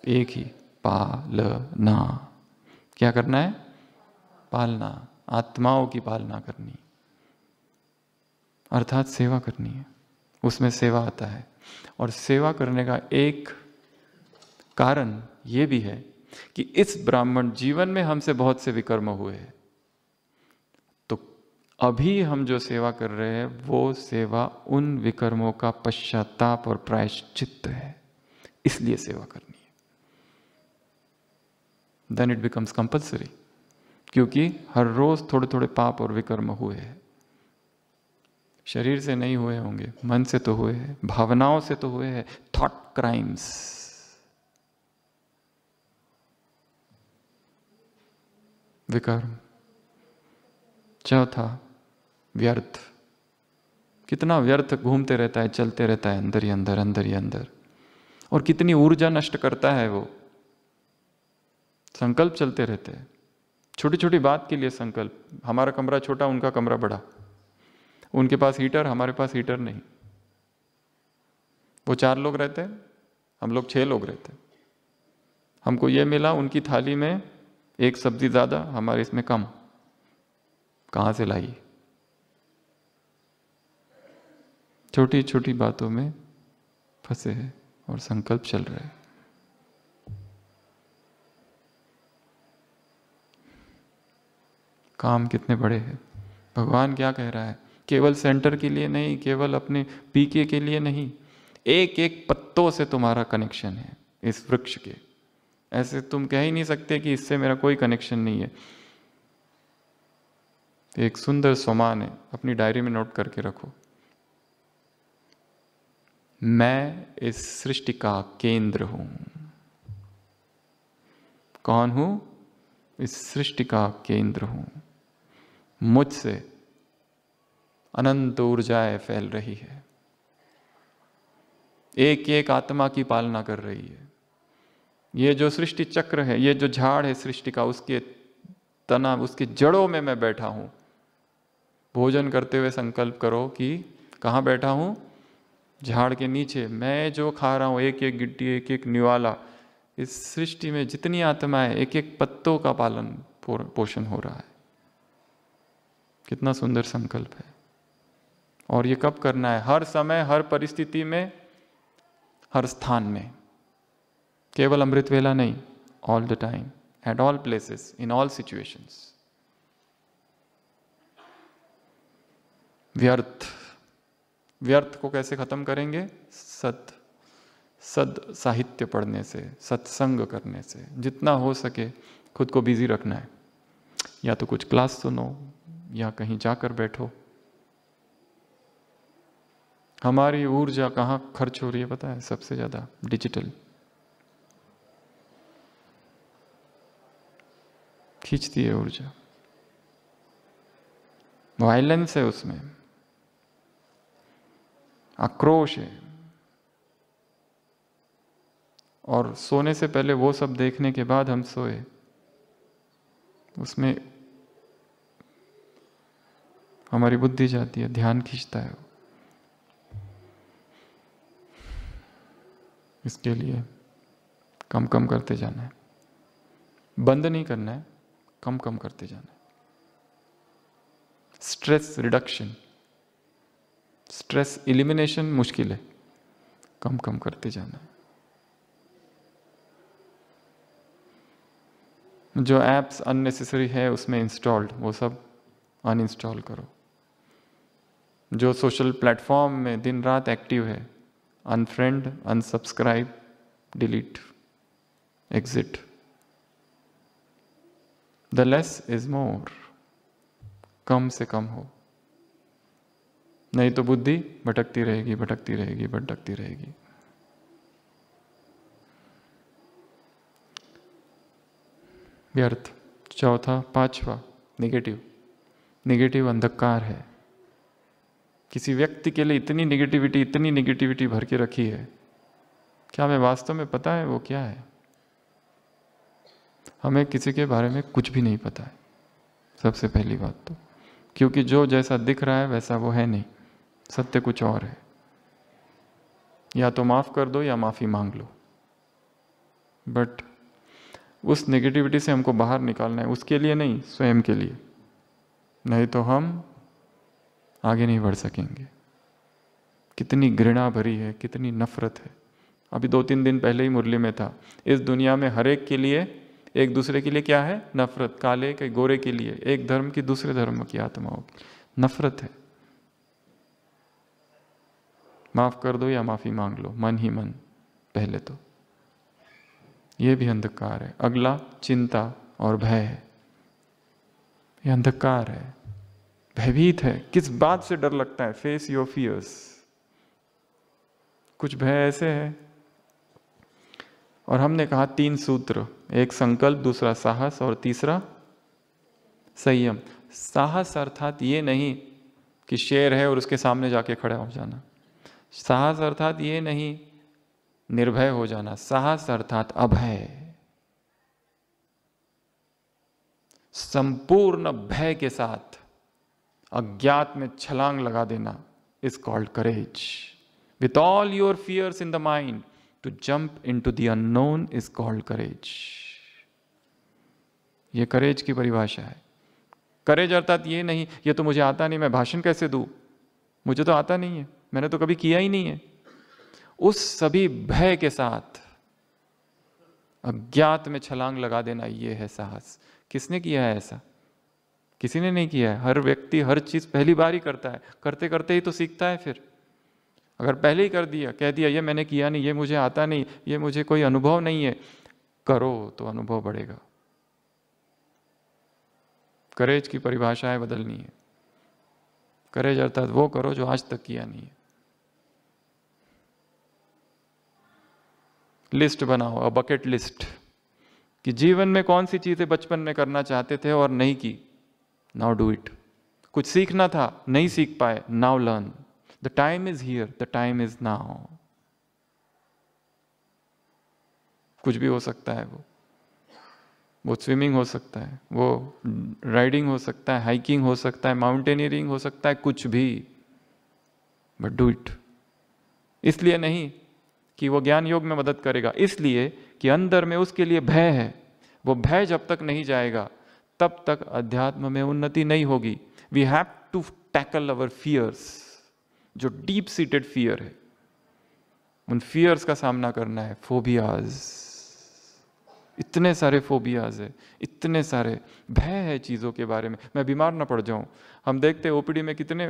एक ही, पालना। क्या करना है? पालना, आत्माओं की पालना करनी, अर्थात सेवा करनी है। उसमें सेवा आता है। और सेवा करने का एक कारण ये भी है कि इस ब्राह्मण जीवन में हमसे बहुत से विकर्म हुए हैं, तो अभी हम जो सेवा कर रहे हैं वो सेवा उन विकर्मों का पश्चाताप और प्रायश्चित्त है, इसलिए सेवा करनी है। देन इट बिकम्स कंपल्सरी, क्योंकि हर रोज थोड़े थोड़े पाप और विकर्म हुए हैं। शरीर से नहीं हुए होंगे, मन से तो हुए हैं, भावनाओं से तो हुए हैं, थॉट क्राइम्स। विकर्म। चौथा, व्यर्थ। कितना व्यर्थ घूमते रहता है, चलते रहता है अंदर ही अंदर, अंदर ही अंदर, और कितनी ऊर्जा नष्ट करता है वो। संकल्प चलते रहते हैं, छोटी छोटी बात के लिए संकल्प। हमारा कमरा छोटा, उनका कमरा बड़ा, उनके पास हीटर, हमारे पास हीटर नहीं। वो 4 लोग रहते हैं, हम लोग 6 लोग रहते हैं। हमको ये मिला, उनकी थाली में एक सब्जी ज्यादा, हमारे इसमें कम। कहां से लाई? छोटी छोटी बातों में फंसे हैं और संकल्प चल रहे हैं। काम कितने बड़े हैं। भगवान क्या कह रहा है? केवल सेंटर के लिए नहीं, केवल अपने पीके के लिए नहीं, एक एक पत्तों से तुम्हारा कनेक्शन है इस वृक्ष के। ऐसे तुम कह ही नहीं सकते कि इससे मेरा कोई कनेक्शन नहीं है। एक सुंदर सोमान है, अपनी डायरी में नोट करके रखो। मैं इस सृष्टि का केंद्र हूं। कौन हूं? इस सृष्टि का केंद्र हूं। मुझसे अनंत ऊर्जाएं फैल रही है, एक एक आत्मा की पालना कर रही है। ये जो सृष्टि चक्र है, ये जो झाड़ है सृष्टि का, उसके तना, उसकी जड़ों में मैं बैठा हूं। भोजन करते हुए संकल्प करो कि कहां बैठा हूं? झाड़ के नीचे मैं जो खा रहा हूँ, एक एक गिट्टी, एक एक निवाला, इस सृष्टि में जितनी आत्माएं, एक एक पत्तों का पालन पोषण हो रहा है। कितना सुंदर संकल्प है। और ये कब करना है? हर समय, हर परिस्थिति में, हर स्थान में। केवल अमृत वेला नहीं, all the time, at all places, in all situations. व्यर्थ, व्यर्थ को कैसे खत्म करेंगे? सद साहित्य पढ़ने से, सत्संग करने से। जितना हो सके खुद को बिजी रखना है। या तो कुछ क्लास सुनो या कहीं जाकर बैठो। हमारी ऊर्जा कहाँ खर्च हो रही है पता है? सबसे ज्यादा डिजिटल। खींचती है ऊर्जा, वायलेंस है उसमें, आक्रोश है। और सोने से पहले वो सब देखने के बाद हम सोए, उसमें हमारी बुद्धि जाती है, ध्यान खींचता है। इसके लिए कम कम करते जाना है, बंद नहीं करना है, कम कम करते जाना है। स्ट्रेस रिडक्शन, स्ट्रेस एलिमिनेशन मुश्किल है, कम कम करते जाना है। जो एप्स अननेसेसरी है उसमें इंस्टॉल्ड, वो सब अनइंस्टॉल करो। जो सोशल प्लेटफॉर्म में दिन रात एक्टिव है, unfriend, unsubscribe, delete, exit. The less is more, कम से कम हो, नहीं तो बुद्धि भटकती रहेगी, भटकती रहेगी, भटकती रहेगी। व्यर्थ। चौथा, पांचवा, निगेटिव। निगेटिव अंधकार है। किसी व्यक्ति के लिए इतनी निगेटिविटी भर के रखी है, क्या हमें वास्तव में पता है वो क्या है? हमें किसी के बारे में कुछ भी नहीं पता है, सबसे पहली बात तो। क्योंकि जो जैसा दिख रहा है वैसा वो है नहीं, सत्य कुछ और है। या तो माफ कर दो या माफी मांग लो। बट उस नेगेटिविटी से हमको बाहर निकालना है, उसके लिए नहीं, स्वयं के लिए। नहीं तो हम आगे नहीं बढ़ सकेंगे। कितनी घृणा भरी है, कितनी नफरत है। अभी 2-3 दिन पहले ही मुरली में था, इस दुनिया में हर एक के लिए, एक दूसरे के लिए क्या है? नफरत। काले के गोरे के लिए, एक धर्म की दूसरे धर्म की आत्माओं की नफरत है। माफ कर दो या माफी मांग लो, मन ही मन पहले तो। ये भी अंधकार है। अगला चिंता और भय है। ये अंधकार है, भयभीत है। किस बात से डर लगता है? Face your fears. कुछ भय ऐसे है। और हमने कहा 3 सूत्र, एक संकल्प, दूसरा साहस और तीसरा संयम। साहस अर्थात ये नहीं कि शेर है और उसके सामने जाके खड़ा हो जाना। साहस अर्थात ये नहीं निर्भय हो जाना। साहस अर्थात अभय, संपूर्ण भय के साथ अज्ञात में छलांग लगा देना is called courage. With all your fears in the mind, to jump into the unknown is called courage. ये करेज की परिभाषा है। करेज अर्थात ये नहीं, ये तो मुझे आता नहीं, मैं भाषण कैसे दूं, मुझे तो आता नहीं है, मैंने तो कभी किया ही नहीं है। उस सभी भय के साथ अज्ञात में छलांग लगा देना, ये है साहस। किसने किया है ऐसा? किसी ने नहीं किया है। हर व्यक्ति हर चीज पहली बार ही करता है, करते करते ही तो सीखता है। फिर अगर पहले ही कर दिया, कह दिया ये मैंने किया नहीं, ये मुझे आता नहीं, ये मुझे कोई अनुभव नहीं है, करो तो अनुभव बढ़ेगा। करेज की परिभाषाएं बदलनी है। करेज अर्थात वो करो जो आज तक किया नहीं है। लिस्ट बनाओ, अ बकेट लिस्ट, कि जीवन में कौन सी चीजें बचपन में करना चाहते थे और नहीं की, नाउ डू इट। कुछ सीखना था, नहीं सीख पाए, now learn. The time is here, the time is now. कुछ भी हो सकता है, वो स्विमिंग हो सकता है, वो राइडिंग हो सकता है, हाइकिंग हो सकता है, माउंटेनियरिंग हो सकता है, कुछ भी, बट डू इट। इसलिए नहीं कि वो ज्ञान योग में मदद करेगा, इसलिए कि अंदर में उसके लिए भय है। वो भय जब तक नहीं जाएगा तब तक अध्यात्म में उन्नति नहीं होगी। We have to tackle our fears, जो डीप सीटेड फियर है, उन फियर्स का सामना करना है। फोबियाज, इतने सारे फोबियाज है, इतने सारे भय है चीज़ों के बारे में। मैं बीमार ना पड़ जाऊं। हम देखते हैं ओपीडी में कितने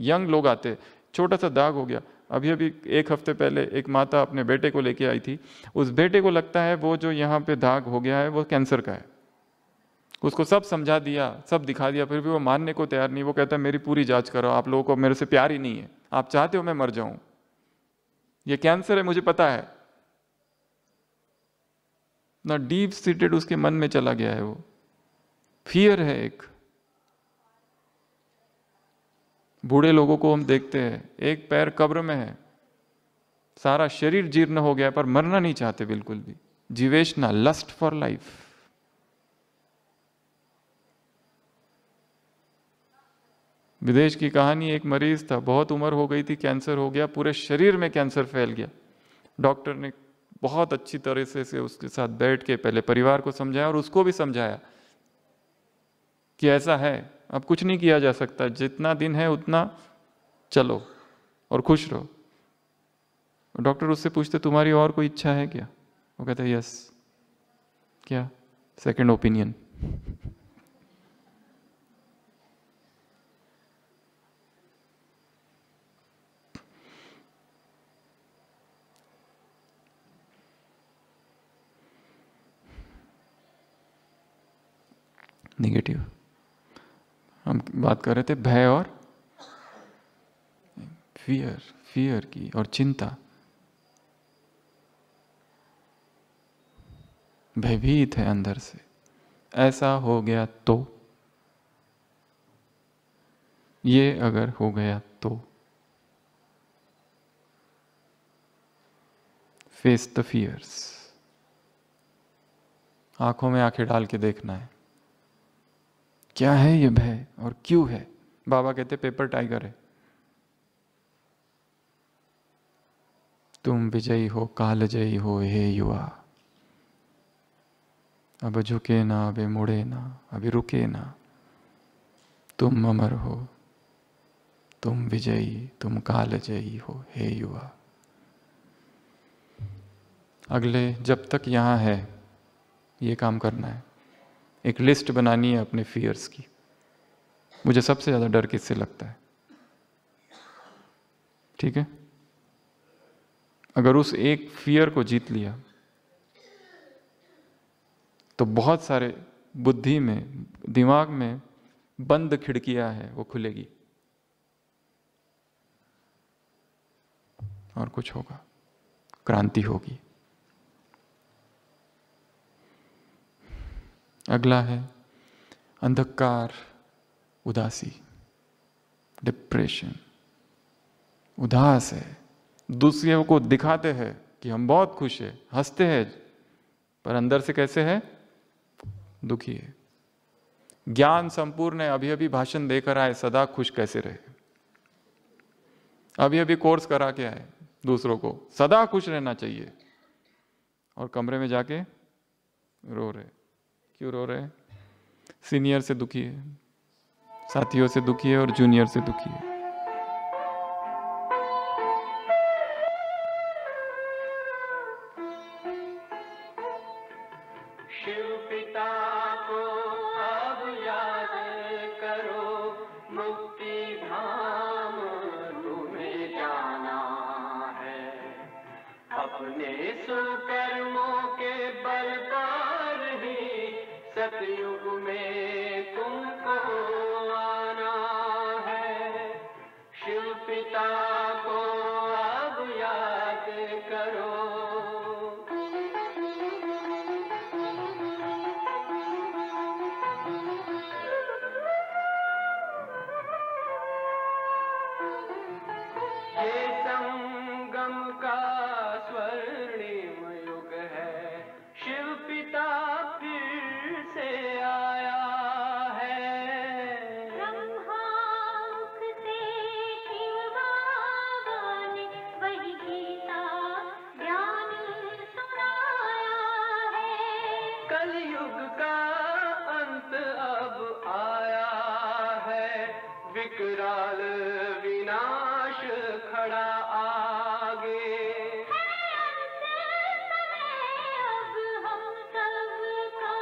यंग लोग आते, छोटा सा दाग हो गया। अभी अभी एक हफ्ते पहले एक माता अपने बेटे को लेके आई थी। उस बेटे को लगता है वो जो यहाँ पे दाग हो गया है वो कैंसर का है। उसको सब समझा दिया, सब दिखा दिया, फिर भी वो मानने को तैयार नहीं। वो कहता है मेरी पूरी जांच करो, आप लोगों को मेरे से प्यार ही नहीं है, आप चाहते हो मैं मर जाऊं, ये कैंसर है मुझे पता है ना। डीप सीटेड उसके मन में चला गया है, वो फियर है एक। बूढ़े लोगों को हम देखते हैं, एक पैर कब्र में है, सारा शरीर जीर्ण हो गया, पर मरना नहीं चाहते बिल्कुल भी। जीवेशना, लस्ट फॉर लाइफ। विदेश की कहानी, एक मरीज था, बहुत उम्र हो गई थी, कैंसर हो गया, पूरे शरीर में कैंसर फैल गया। डॉक्टर ने बहुत अच्छी तरह से उसके साथ बैठ के पहले परिवार को समझाया और उसको भी समझाया कि ऐसा है, अब कुछ नहीं किया जा सकता, जितना दिन है उतना चलो और खुश रहो। डॉक्टर उससे पूछते तुम्हारी और कोई इच्छा है क्या? वो कहता है यस। क्या? Second opinion. नेगेटिव। हम बात कर रहे थे भय और फियर की और चिंता। भयभीत है अंदर से, ऐसा हो गया तो, ये अगर हो गया तो। Face the fears. आंखों में आंखें डाल के देखना है, क्या है ये भय और क्यों है। बाबा कहते पेपर टाइगर है। तुम विजयी हो, काल जयी हो हे युवा। अब झुके ना, अबे मुड़े ना, अभी रुके ना। तुम अमर हो, तुम विजयी, तुम काल जयी हो हे युवा। अगले जब तक यहाँ है ये काम करना है। एक लिस्ट बनानी है अपने फियर्स की। मुझे सबसे ज्यादा डर किससे लगता है? ठीक है, अगर उस एक फियर को जीत लिया तो बहुत सारे बुद्धि में, दिमाग में बंद खिड़कियां है वो खुलेगी और कुछ होगा, क्रांति होगी। अगला है अंधकार, उदासी, डिप्रेशन। उदास है, दूसरों को दिखाते हैं कि हम बहुत खुश हैं, हंसते हैं, पर अंदर से कैसे है? दुखी है। ज्ञान संपूर्ण है, अभी अभी भाषण देकर आए, सदा खुश कैसे रहे। अभी अभी कोर्स करा के आए, दूसरों को सदा खुश रहना चाहिए, और कमरे में जाके रो रहे। क्यों रो रहे? सीनियर से दुखी है, साथियों से दुखी है और जूनियर से दुखी है। शिव पिता को अब याद करो, मुक्ति धाम तुम्हें जाना है। अपने सुकर्मों के बल पर ही सतयुग में तुमको आना है। शिव पिता को अब याद करो। ये संगम का स्वर्णिम युग विकराल विनाश खड़ा आगे। अब हम सबका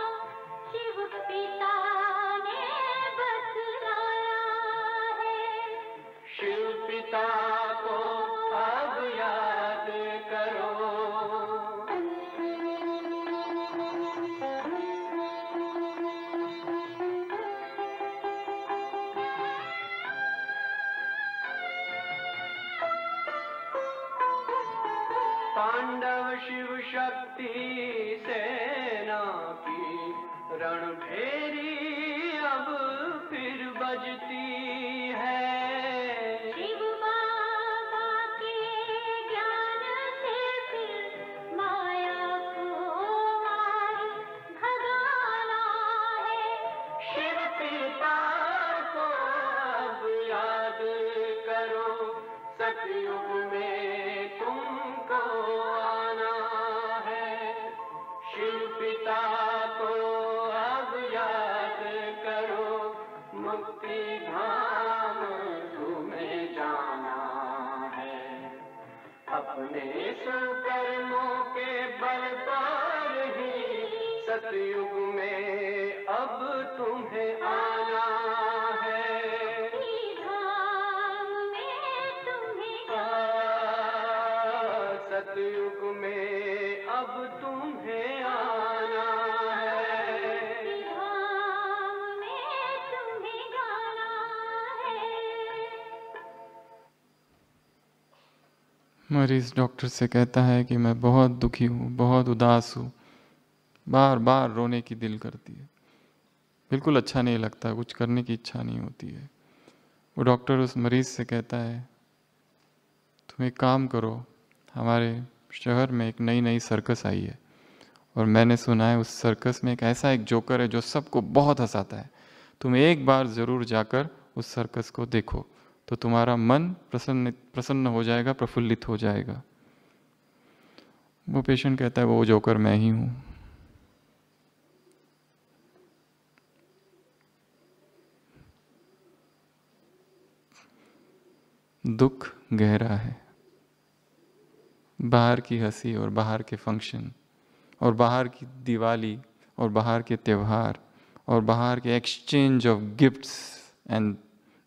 शिव पिता ने बतलाया है। शिव पिता को अब याद करो। पांडव शिव शक्ति सेना की रणभेरी अब फिर बजती है। शिव बाबा के ज्ञान से फिर माया को मार भगाना है। शिव पिता को अब याद करो। सतयुग में तुमको आना है। शिव पिता को अब याद करो। मुक्ति धाम तुम्हें जाना है। अपने सुकर्मों के बल पर ही सतयुग में अब तुम्हें आना है। धाम में तुम्हें सतयुग में अब तुम्हें आना है। धाम में तुम्हें जाना है। मरीज डॉक्टर से कहता है कि मैं बहुत दुखी हूँ, बहुत उदास हूँ, बार बार रोने की दिल करती है, बिल्कुल अच्छा नहीं लगता, कुछ करने की इच्छा नहीं होती है। वो डॉक्टर उस मरीज से कहता है तुम एक काम करो, हमारे शहर में एक नई सर्कस आई है और मैंने सुना है उस सर्कस में एक जोकर है जो सबको बहुत हंसाता है। तुम एक बार ज़रूर जाकर उस सर्कस को देखो तो तुम्हारा मन प्रसन्न हो जाएगा, प्रफुल्लित हो जाएगा। वो पेशेंट कहता है वो जोकर मैं ही हूँ। दुख गहरा है। बाहर की हंसी और बाहर के फंक्शन और बाहर की दिवाली और बाहर के त्यौहार और बाहर के exchange of gifts and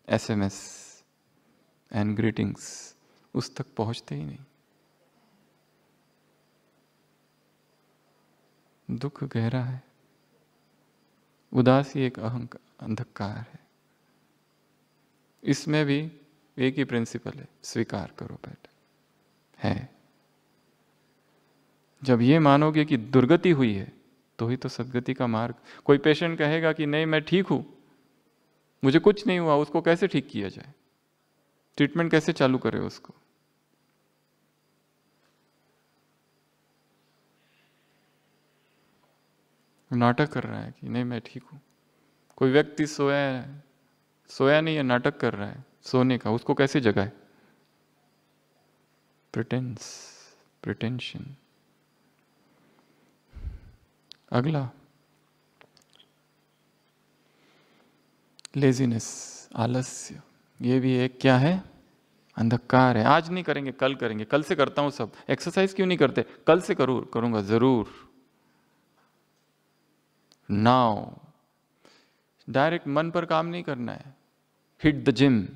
SMS and greetings उस तक पहुंचते ही नहीं। दुख गहरा है। उदासी एक अंधकार है। इसमें भी एक ही प्रिंसिपल है, स्वीकार करो पहले है। जब ये मानोगे कि दुर्गति हुई है तो ही तो सद्गति का मार्ग। कोई पेशेंट कहेगा कि नहीं मैं ठीक हूं, मुझे कुछ नहीं हुआ, उसको कैसे ठीक किया जाए, ट्रीटमेंट कैसे चालू करे उसको? नाटक कर रहा है कि नहीं मैं ठीक हूं। कोई व्यक्ति सोया नहीं है, नाटक कर रहा है सोने का, उसको कैसे जगाए? प्रिटेंशन। अगला लेजीनेस, आलस्य। ये भी एक क्या है? अंधकार है। आज नहीं करेंगे कल करेंगे, कल से करता हूं सब। एक्सरसाइज क्यों नहीं करते? कल से करूंगा जरूर। नाउ डायरेक्ट मन पर काम नहीं करना है। हिट द जिम,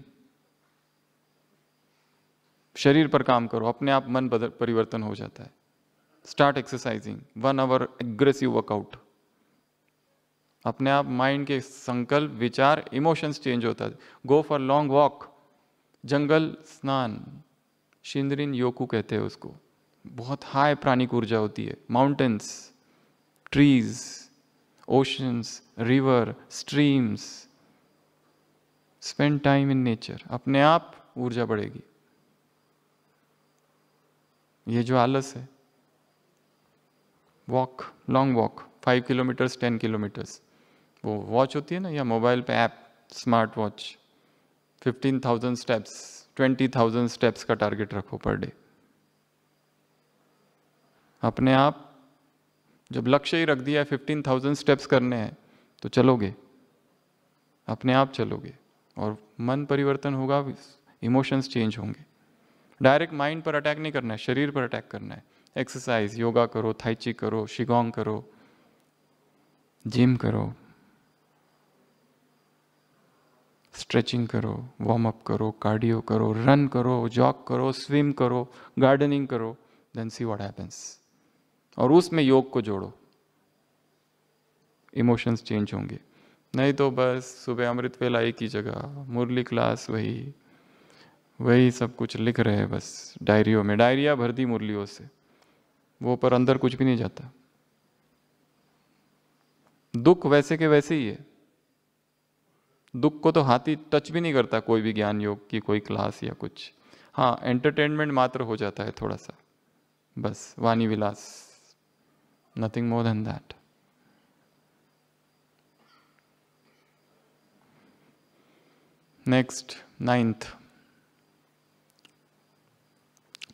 शरीर पर काम करो, अपने आप मन परिवर्तन हो जाता है। Start exercising, 1 hour aggressive workout. अपने आप माइंड के संकल्प, विचार, इमोशंस चेंज होता है। गो फॉर लॉन्ग वॉक, जंगल स्नान, शिंदरिन योकू कहते हैं उसको। बहुत हाई प्राणिक ऊर्जा होती है। Mountains, trees, oceans, river, streams, spend time in nature, अपने आप ऊर्जा बढ़ेगी। ये जो आलस है, walk, long walk, 5 kilometres, 10 kilometres. वो वॉच होती है ना, या मोबाइल पे app, smart watch, 15,000 steps, 20,000 steps का टारगेट रखो पर डे। अपने आप जब लक्ष्य ही रख दिया है 15,000 स्टेप्स करने हैं तो चलोगे, अपने आप चलोगे और मन परिवर्तन होगा, इमोशंस चेंज होंगे। डायरेक्ट माइंड पर अटैक नहीं करना है, शरीर पर अटैक करना है। एक्सरसाइज, योगा करो, थाई ची करो, शिगोंग करो, जिम करो, स्ट्रेचिंग करो, वार्म अप करो, कार्डियो करो, रन करो, जॉग करो, स्विम करो, गार्डनिंग करो, देन सी व्हाट हैपेंस। और उसमें योग को जोड़ो, इमोशंस चेंज होंगे। नहीं तो बस सुबह अमृत वेला एक ही जगह, मुरली क्लास वही सब कुछ लिख रहे हैं बस डायरियों में, डायरिया भर दी मुरलियों से, वो पर अंदर कुछ भी नहीं जाता। दुख वैसे के वैसे ही है। दुख को तो हाथी टच भी नहीं करता, कोई भी ज्ञान योग की कोई क्लास या कुछ। हाँ, एंटरटेनमेंट मात्र हो जाता है थोड़ा सा, बस वाणी विलास, nothing more than that. Next 9th,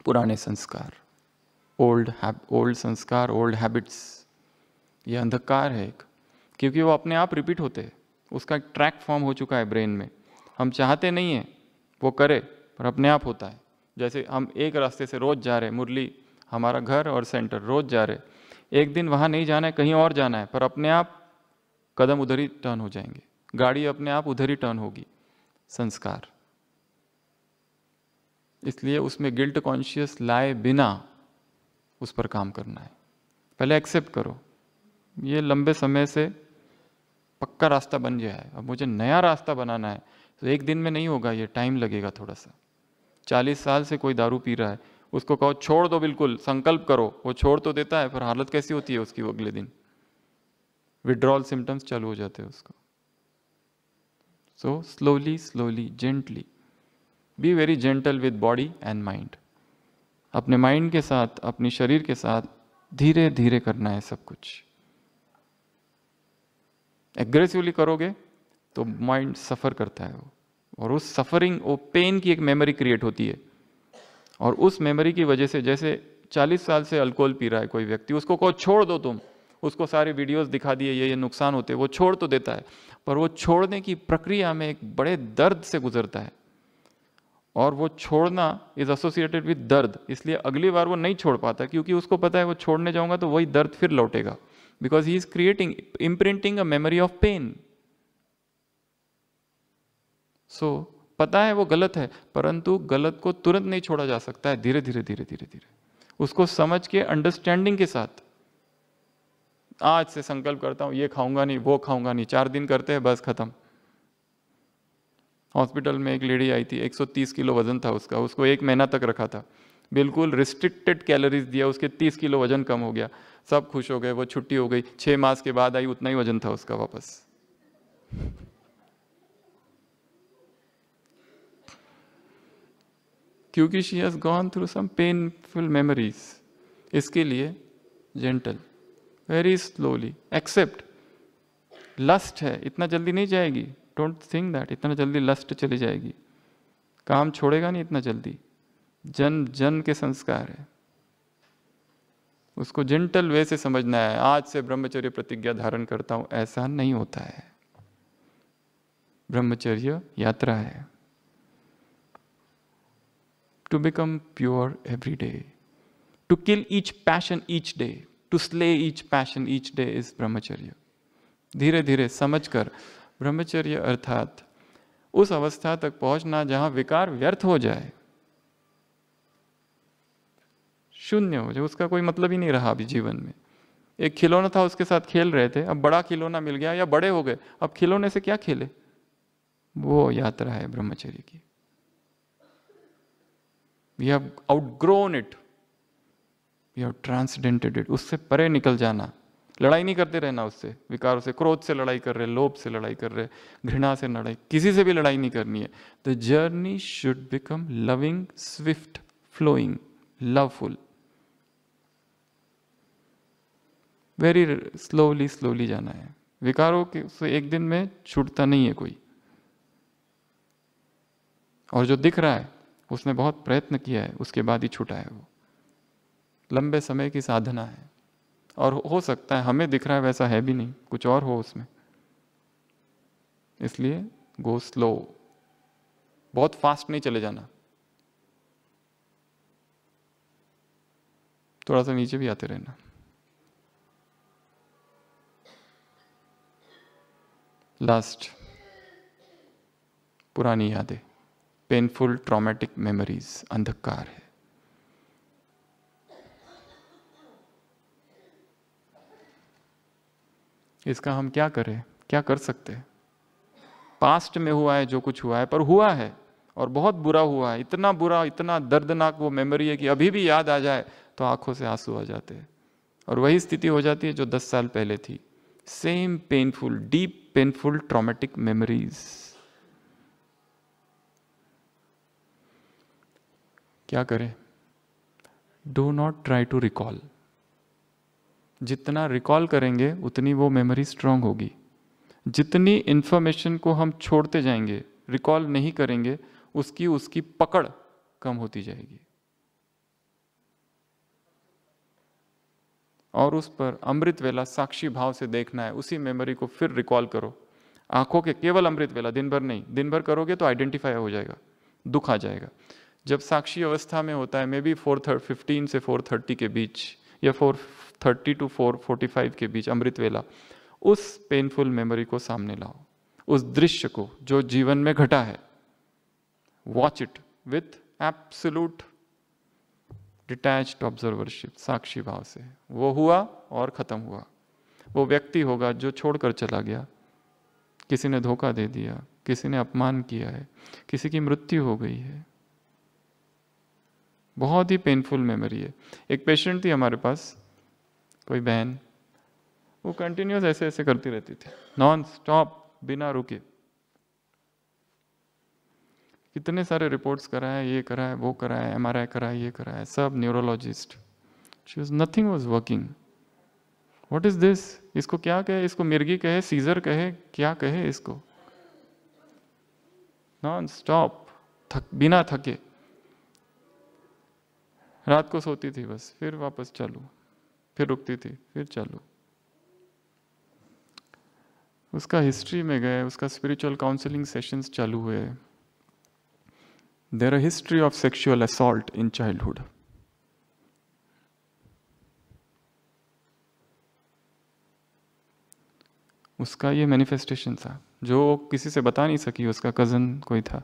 पुराने संस्कार, ओल्ड संस्कार, ओल्ड हैबिट्स। ये अंधकार है एक, क्योंकि वो अपने आप रिपीट होते हैं। उसका एक ट्रैक फॉर्म हो चुका है ब्रेन में। हम चाहते नहीं हैं वो करे, पर अपने आप होता है। जैसे हम एक रास्ते से रोज जा रहे, मुरली हमारा घर और सेंटर, रोज जा रहे, एक दिन वहाँ नहीं जाना है, कहीं और जाना है, पर अपने आप कदम उधर ही टर्न हो जाएंगे, गाड़ी अपने आप उधर ही टर्न होगी। संस्कार। इसलिए उसमें गिल्ट कॉन्शियस लाए बिना उस पर काम करना है। पहले एक्सेप्ट करो, ये लंबे समय से पक्का रास्ता बन गया है, अब मुझे नया रास्ता बनाना है, तो एक दिन में नहीं होगा, ये टाइम लगेगा थोड़ा सा। 40 साल से कोई दारू पी रहा है, उसको कहो छोड़ दो, बिल्कुल संकल्प करो, वो छोड़ तो देता है, पर हालत कैसी होती है उसकी वो अगले दिन, विड्रॉल सिम्टम्स चालू हो जाते हैं उसको। So slowly gently, be very gentle with body and mind. अपने माइंड के साथ, अपने शरीर के साथ धीरे धीरे करना है सब कुछ। एग्रेसिवली करोगे तो माइंड सफर करता है वो, और उस सफरिंग, वो पेन की एक मेमोरी क्रिएट होती है, और उस मेमोरी की वजह से, जैसे 40 साल से अल्कोहल पी रहा है कोई व्यक्ति, उसको कहो छोड़ दो तुम, उसको सारे वीडियोस दिखा दिए ये नुकसान होते, वो छोड़ तो देता है, पर वो छोड़ने की प्रक्रिया में एक बड़े दर्द से गुजरता है, और वो छोड़ना इज एसोसिएटेड विद दर्द, इसलिए अगली बार वो नहीं छोड़ पाता, क्योंकि उसको पता है वो छोड़ने जाऊंगा तो वही दर्द फिर लौटेगा, because he is creating, imprinting a memory of pain. So पता है वो गलत है, परंतु गलत को तुरंत नहीं छोड़ा जा सकता है, धीरे धीरे उसको समझ के, अंडरस्टैंडिंग के साथ। आज से संकल्प करता हूं ये खाऊंगा नहीं, वो खाऊंगा नहीं, 4 दिन करते हैं, बस खत्म। हॉस्पिटल में एक लेडी आई थी, 130 किलो वजन था उसका, उसको 1 महीना तक रखा था, बिल्कुल रिस्ट्रिक्टेड कैलोरीज दिया, उसके 30 किलो वजन कम हो गया, सब खुश हो गए, वो छुट्टी हो गई। 6 मास के बाद आई, उतना ही वजन था उसका वापस। क्योंकि she has gone through some painful memories. इसके लिए gentle, very slowly accept. Lust है, इतना जल्दी नहीं जाएगी, डोंट थिंक दैट इतना जल्दी लस्ट चली जाएगी, काम छोड़ेगा नहीं इतना जल्दी। जन जन के संस्कार है, उसको जेंटल वे से समझना है। आज से ब्रह्मचर्य प्रतिज्ञा धारण करता हूं, ऐसा नहीं होता है। ब्रह्मचर्य यात्रा है। To become pure every day, to kill each passion each day, to slay each passion each day is brahmacharya. धीरे धीरे समझकर, ब्रह्मचर्य अर्थात उस अवस्था तक पहुंचना जहां विकार व्यर्थ हो जाए, शून्य हो जाए, उसका कोई मतलब ही नहीं रहा अभी जीवन में। एक खिलौना था, उसके साथ खेल रहे थे, अब बड़ा खिलौना मिल गया या बड़े हो गए, अब खिलौने से क्या खेले। वो यात्रा है ब्रह्मचर्य की। We have outgrown it. We have transcended it. उससे परे निकल जाना, लड़ाई नहीं करते रहना उससे, विकारों से, क्रोध से लड़ाई कर रहे, लोभ से लड़ाई कर रहे, घृणा से लड़ाई, किसी से भी लड़ाई नहीं करनी है। The journey should become loving, swift, flowing, loveful. Very slowly जाना है। विकारों के से एक दिन में छूटता नहीं है कोई, और जो दिख रहा है उसने बहुत प्रयत्न किया है, उसके बाद ही छूटा है वो। लंबे समय की साधना है, और हो सकता है हमें दिख रहा है वैसा है भी नहीं, कुछ और हो उसमें। इसलिए गो स्लो, बहुत फास्ट नहीं चले जाना, थोड़ा सा नीचे भी आते रहना। लास्ट, पुरानी यादें, पेनफुल ट्रॉमेटिक मेमोरीज, अंधकार है। इसका हम क्या करें, क्या कर सकते हैं? पास्ट में हुआ है जो कुछ हुआ है, पर हुआ है और बहुत बुरा हुआ है, इतना बुरा, इतना दर्दनाक वो मेमोरी है कि अभी भी याद आ जाए तो आंखों से आंसू आ जाते हैं। और वही स्थिति हो जाती है जो 10 साल पहले थी। Same painful, deep painful traumatic memories. क्या करें? Do not try to recall. जितना रिकॉल करेंगे उतनी वो मेमोरी स्ट्रांग होगी। जितनी इंफॉर्मेशन को हम छोड़ते जाएंगे, रिकॉल नहीं करेंगे, उसकी पकड़ कम होती जाएगी। और उस पर अमृत वेला साक्षी भाव से देखना है। उसी मेमोरी को फिर रिकॉल करो, आंखों के केवल अमृत वेला, दिन भर नहीं। दिन भर करोगे तो आइडेंटिफाई हो जाएगा, दुख आ जाएगा। जब साक्षी अवस्था में होता है, मे बी 4:15 से 4:30 के बीच या 4:30 to 4:45 के बीच अमृत वेला, उस पेनफुल मेमोरी को सामने लाओ, उस दृश्य को जो जीवन में घटा है। Watch it with absolute detached observership, साक्षी भाव से। वो हुआ और खत्म हुआ। वो व्यक्ति होगा जो छोड़कर चला गया, किसी ने धोखा दे दिया, किसी ने अपमान किया है, किसी की मृत्यु हो गई है। बहुत ही पेनफुल मेमोरी है। एक पेशेंट थी हमारे पास, कोई बहन, वो कंटिन्यूस ऐसे ऐसे करती रहती थी, नॉन स्टॉप, बिना रुके। कितने सारे रिपोर्ट्स कराए, ये कराए, वो कराए, MRI कराए, ये कराए, सब neurologist. She was nothing was working. What is this? इसको क्या कहे? इसको मिर्गी कहे, सीजर कहे, क्या कहे इसको? नॉन स्टॉप, बिना थके। रात को सोती थी बस, फिर वापस चालू, फिर रुकती थी, फिर चालू। उसका हिस्ट्री में गए, उसका स्पिरिचुअल काउंसलिंग सेशंस चालू हुए। There a history of sexual assault in childhood. उसका ये मैनिफेस्टेशन था जो किसी से बता नहीं सकी, उसका कजन कोई था।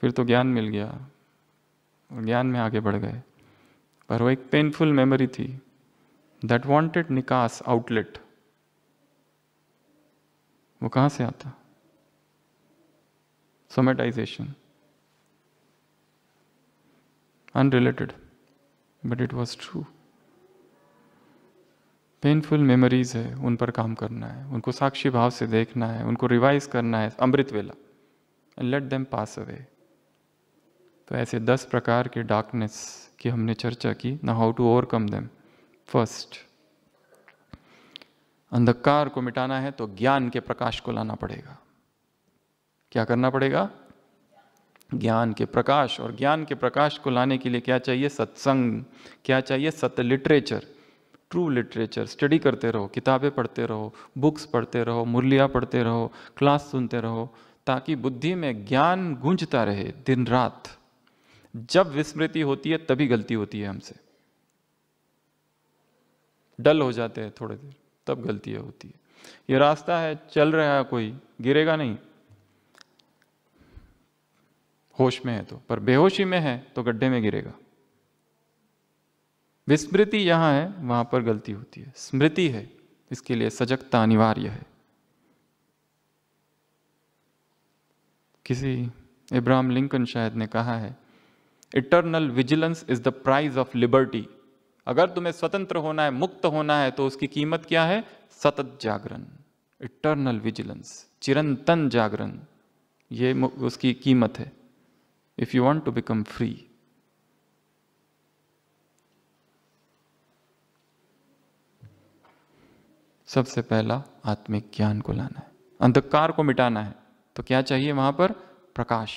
फिर तो ज्ञान मिल गया, ज्ञान में आगे बढ़ गए, पर वो एक पेनफुल मेमोरी थी दैट वांटेड निकास, आउटलेट। वो कहां से आता? Somatisation, unrelated, but it was true. Painful memories है, उन पर काम करना है, उनको साक्षी भाव से देखना है, उनको रिवाइज करना है अमृत वेला, and let them pass away. तो ऐसे 10 प्रकार के डार्कनेस की हमने चर्चा की। ना how to overcome them. First, अंधकार को मिटाना है तो ज्ञान के प्रकाश को लाना पड़ेगा। क्या करना पड़ेगा? ज्ञान के प्रकाश। और ज्ञान के प्रकाश को लाने के लिए क्या चाहिए? सत्संग। क्या चाहिए? सत्य लिटरेचर, ट्रू लिटरेचर। स्टडी करते रहो, किताबें पढ़ते रहो, बुक्स पढ़ते रहो, मुरलिया पढ़ते रहो, क्लास सुनते रहो, ताकि बुद्धि में ज्ञान गूंजता रहे दिन रात। जब विस्मृति होती है तभी गलती होती है हमसे। डल हो जाते हैं थोड़ी देर, तब गलतियां होती है। ये रास्ता है, चल रहा है, कोई गिरेगा नहीं होश में है तो, पर बेहोशी में है तो गड्ढे में गिरेगा। विस्मृति यहां है, वहां पर गलती होती है। स्मृति है, इसके लिए सजगता अनिवार्य है। किसी इब्राहिम लिंकन शायद ने कहा है, eternal vigilance is the price of liberty. अगर तुम्हें स्वतंत्र होना है, मुक्त होना है, तो उसकी कीमत क्या है? सतत जागरण, इटर्नल विजिलेंस, चिरंतन जागरण, ये उसकी कीमत है। If you want to become free. सबसे पहला आत्मिक ज्ञान को लाना है, अंधकार को मिटाना है, तो क्या चाहिए वहां पर? प्रकाश।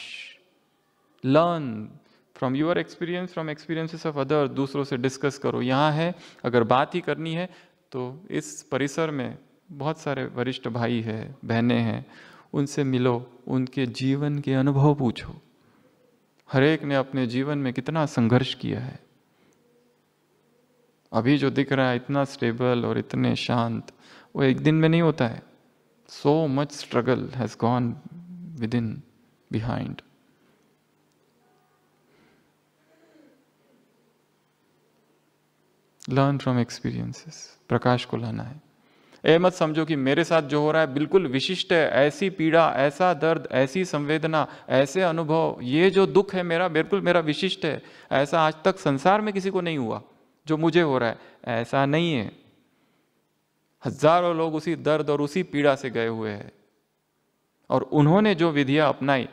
Learn from your experience, from experiences of other. दूसरों से डिस्कस करो। यहाँ है, अगर बात ही करनी है तो इस परिसर में बहुत सारे वरिष्ठ भाई हैं, बहनें हैं, उनसे मिलो, उनके जीवन के अनुभव पूछो। हर एक ने अपने जीवन में कितना संघर्ष किया है। अभी जो दिख रहा है इतना स्टेबल और इतने शांत, वो एक दिन में नहीं होता है। So much struggle has gone within behind. Learn from experiences. प्रकाश को लाना है। ये मत समझो कि मेरे साथ जो हो रहा है बिल्कुल विशिष्ट है, ऐसी पीड़ा, ऐसा दर्द, ऐसी संवेदना, ऐसे अनुभव, ये जो दुख है मेरा बिल्कुल मेरा विशिष्ट है, ऐसा आज तक संसार में किसी को नहीं हुआ जो मुझे हो रहा है। ऐसा नहीं है। हजारों लोग उसी दर्द और उसी पीड़ा से गए हुए हैं और उन्होंने जो विधियां अपनाई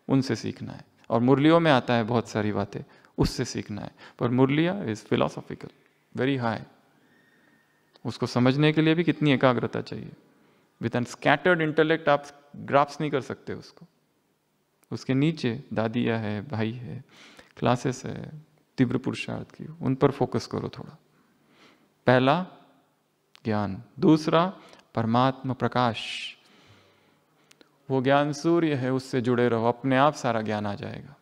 उनसे सीखना है। और मुरलियों में आता है बहुत सारी बातें, उससे सीखना है। पर मुरलिया इज फिलोसॉफिकल, वेरी हाई। उसको समझने के लिए भी कितनी एकाग्रता चाहिए। विद एन स्कैटर्ड इंटेलेक्ट आप ग्राफ्स नहीं कर सकते उसको। उसके नीचे दादियाँ है, भाई है, क्लासेस है, तीव्र पुरुषार्थ की, उन पर फोकस करो थोड़ा। पहला ज्ञान, दूसरा परमात्मा प्रकाश, वो ज्ञान सूर्य है, उससे जुड़े रहो, अपने आप सारा ज्ञान आ जाएगा।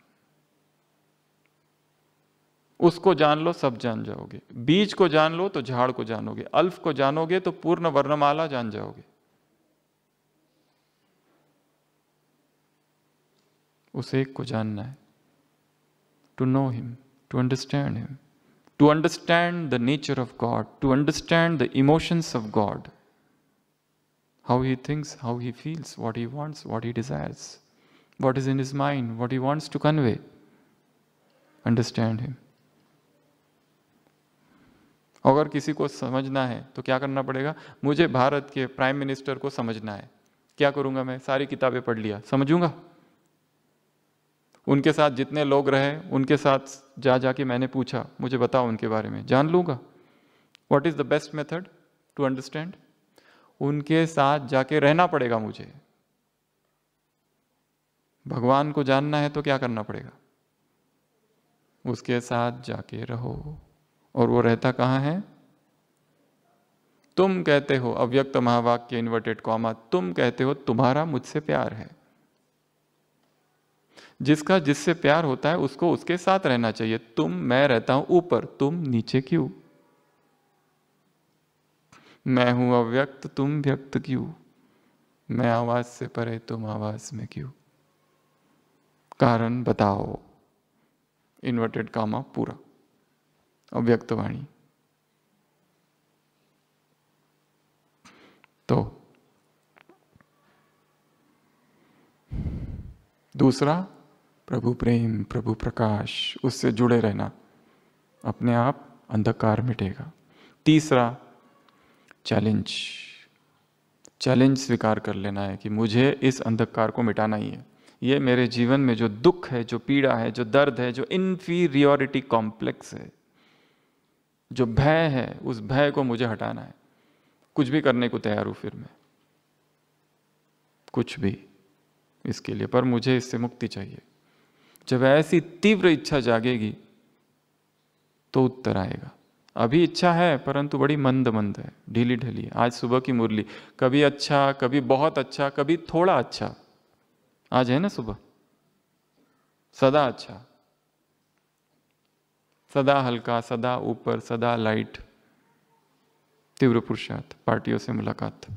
उसको जान लो, सब जान जाओगे। बीज को जान लो तो झाड़ को जानोगे, अल्फ को जानोगे तो पूर्ण वर्णमाला जान जाओगे। उस एक को जानना है। To know him, to understand him, to understand the nature of God, to understand the emotions of God, how he thinks, how he feels, what he wants, what he desires, what is in his mind, what he wants to convey. Understand him. अगर किसी को समझना है तो क्या करना पड़ेगा? मुझे भारत के प्राइम मिनिस्टर को समझना है। क्या करूंगा मैं? सारी किताबें पढ़ लिया, समझूंगा। उनके साथ जितने लोग रहे उनके साथ जाके मैंने पूछा, मुझे बताओ उनके बारे में, जान लूंगा। What is the best method to understand? उनके साथ जाके रहना पड़ेगा मुझे। भगवान को जानना है तो क्या करना पड़ेगा? उसके साथ जाके रहो। और वो रहता कहाँ है? तुम कहते हो, अव्यक्त महावाक्य इन्वर्टेड कॉमा, तुम कहते हो तुम्हारा मुझसे प्यार है। जिसका जिससे प्यार होता है उसको उसके साथ रहना चाहिए। तुम, मैं रहता हूं ऊपर, तुम नीचे क्यों? मैं हूं अव्यक्त, तुम व्यक्त क्यों? मैं आवाज से परे, तुम आवाज में क्यों? कारण बताओ। इन्वर्टेड कामा पूरा, अव्यक्त वाणी। तो दूसरा प्रभु प्रेम, प्रभु प्रकाश, उससे जुड़े रहना, अपने आप अंधकार मिटेगा। तीसरा चैलेंज, चैलेंज स्वीकार कर लेना है कि मुझे इस अंधकार को मिटाना ही है। ये मेरे जीवन में जो दुख है, जो पीड़ा है, जो दर्द है, जो इन्फीरियोरिटी कॉम्प्लेक्स है, जो भय है, उस भय को मुझे हटाना है। कुछ भी करने को तैयार हूं फिर मैं, कुछ भी इसके लिए, पर मुझे इससे मुक्ति चाहिए। जब ऐसी तीव्र इच्छा जागेगी तो उत्तर आएगा। अभी इच्छा है परंतु बड़ी मंद मंद है, ढीली ढीली है। आज सुबह की मुरली, कभी अच्छा, कभी बहुत अच्छा, कभी थोड़ा अच्छा। आज है ना सुबह, सदा अच्छा, सदा हल्का, सदा ऊपर, सदा लाइट। तीव्र पुरुषार्थ, पार्टियों से मुलाकात।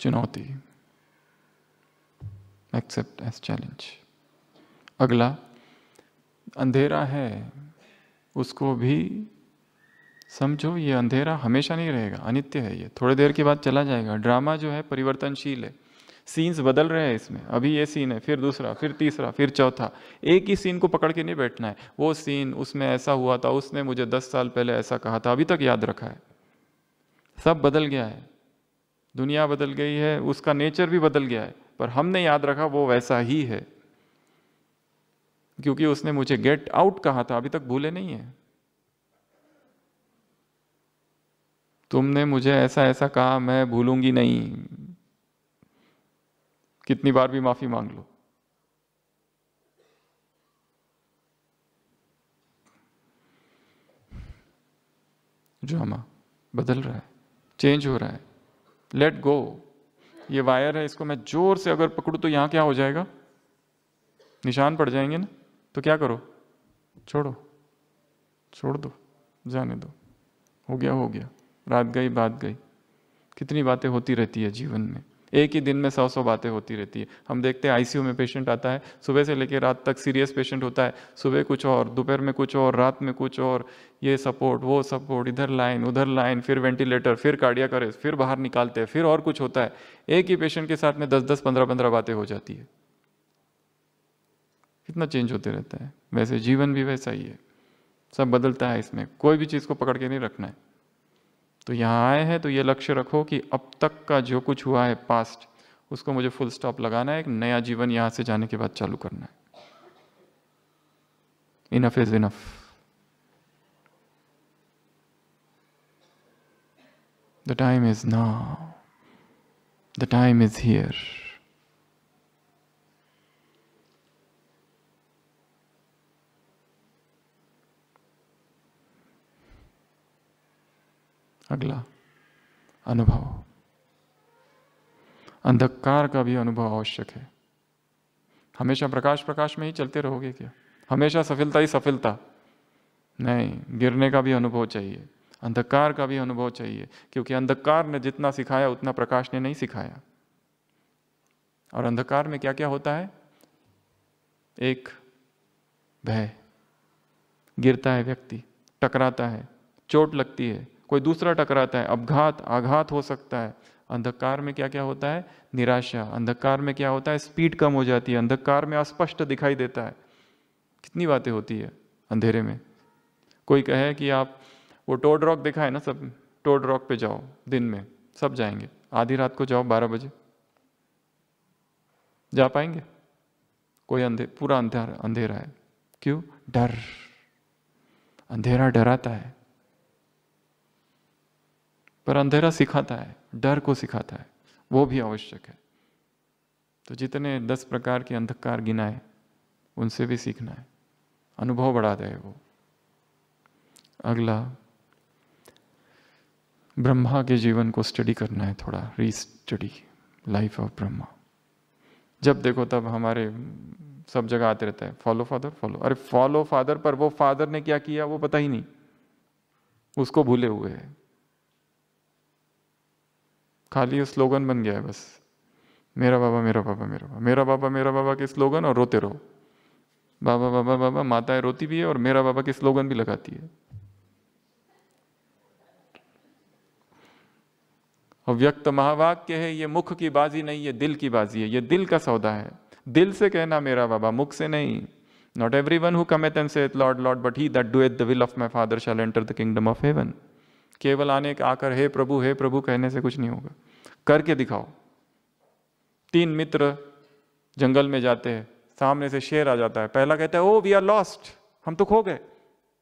चुनौती, एक्सेप्ट एज चैलेंज। अगला, अंधेरा है, उसको भी समझो। ये अंधेरा हमेशा नहीं रहेगा, अनित्य है। ये थोड़ी देर के बाद चला जाएगा। ड्रामा जो है परिवर्तनशील है, सीन्स बदल रहे हैं इसमें। अभी ये सीन है, फिर दूसरा, फिर तीसरा, फिर चौथा। एक ही सीन को पकड़ के नहीं बैठना है। वो सीन, उसमें ऐसा हुआ था, उसने मुझे 10 साल पहले ऐसा कहा था, अभी तक याद रखा है। सब बदल गया है, दुनिया बदल गई है, उसका नेचर भी बदल गया है, पर हमने याद रखा वो वैसा ही है, क्योंकि उसने मुझे गेट आउट कहा था, अभी तक भूले नहीं है। तुमने मुझे ऐसा ऐसा कहा, मैं भूलूंगी नहीं। कितनी बार भी माफी मांग लो। ड्रामा बदल रहा है, चेंज हो रहा है। Let go. ये वायर है, इसको मैं जोर से अगर पकड़ूं तो यहाँ क्या हो जाएगा, निशान पड़ जाएंगे ना। तो क्या करो, छोड़ो, छोड़ दो, जाने दो, हो गया हो गया, रात गई बात गई। कितनी बातें होती रहती है जीवन में, एक ही दिन में 100 बातें होती रहती है। हम देखते हैं आईसीयू में पेशेंट आता है, सुबह से लेकर रात तक सीरियस पेशेंट होता है, सुबह कुछ और, दोपहर में कुछ और, रात में कुछ और, ये सपोर्ट वो सपोर्ट, इधर लाइन उधर लाइन, फिर वेंटिलेटर, फिर कार्डियक अरेस्ट, फिर बाहर निकालते हैं, फिर और कुछ होता है। एक ही पेशेंट के साथ में 10-10, 15-15 बातें हो जाती है। कितना चेंज होते रहता है। वैसे जीवन भी वैसा ही है, सब बदलता है, इसमें कोई भी चीज़ को पकड़ के नहीं रखना है। तो यहाँ आए हैं तो ये लक्ष्य रखो कि अब तक का जो कुछ हुआ है पास्ट, उसको मुझे फुल स्टॉप लगाना है, एक नया जीवन यहाँ से जाने के बाद चालू करना है। Enough is enough. The time is now, the time is here. अगला अनुभव, अंधकार का भी अनुभव आवश्यक है। हमेशा प्रकाश प्रकाश में ही चलते रहोगे क्या, हमेशा सफलता ही सफलता नहीं, गिरने का भी अनुभव चाहिए, अंधकार का भी अनुभव चाहिए। क्योंकि अंधकार ने जितना सिखाया उतना प्रकाश ने नहीं सिखाया। और अंधकार में क्या क्या होता है, एक भय, गिरता है व्यक्ति, टकराता है, चोट लगती है, कोई दूसरा टकराता है, अपघात आघात हो सकता है। अंधकार में क्या क्या होता है, निराशा। अंधकार में क्या होता है, स्पीड कम हो जाती है। अंधकार में अस्पष्ट दिखाई देता है। कितनी बातें होती है अंधेरे में। कोई कहे कि आप वो टोड रॉक देखा है ना, सब टोड रॉक पे जाओ, दिन में सब जाएंगे, आधी रात को जाओ 12 बजे, जा पाएंगे? कोई पूरा अंधेरा है। क्यों? डर, अंधेरा डराता है, पर अंधेरा सिखाता है, डर को सिखाता है, वो भी आवश्यक है। तो जितने 10 प्रकार के अंधकार गिनाए, उनसे भी सीखना है, अनुभव बढ़ाता है वो। अगला, ब्रह्मा के जीवन को स्टडी करना है, थोड़ा रीस्टडी, लाइफ ऑफ ब्रह्मा। जब देखो तब हमारे सब जगह आते रहता है, फॉलो फादर फॉलो। अरे फॉलो फादर, पर वो फादर ने क्या किया वो पता ही नहीं, उसको भूले हुए है, खाली वो स्लोगन बन गया है बस, मेरा बाबा मेरा बाबा मेरा बाबा, मेरा बाबा मेरा बाबा के स्लोगन, और रोते रहो। बाबा बाबा बाबा, माताएं रोती भी है और मेरा बाबा के स्लोगन भी लगाती है। अव्यक्त महावाक्य है, ये मुख की बाजी नहीं, ये दिल की बाजी है, ये दिल का सौदा है। दिल से कहना मेरा बाबा, मुख से नहीं। Not everyone who cometh and saith Lord Lord, but he that doeth the will of my father shall enter the kingdom of heaven. केवल आकर हे प्रभु कहने से कुछ नहीं होगा, करके दिखाओ। 3 मित्र जंगल में जाते हैं, सामने से शेर आ जाता है। पहला कहता है ओ वी आर लॉस्ट, हम तो खो गए।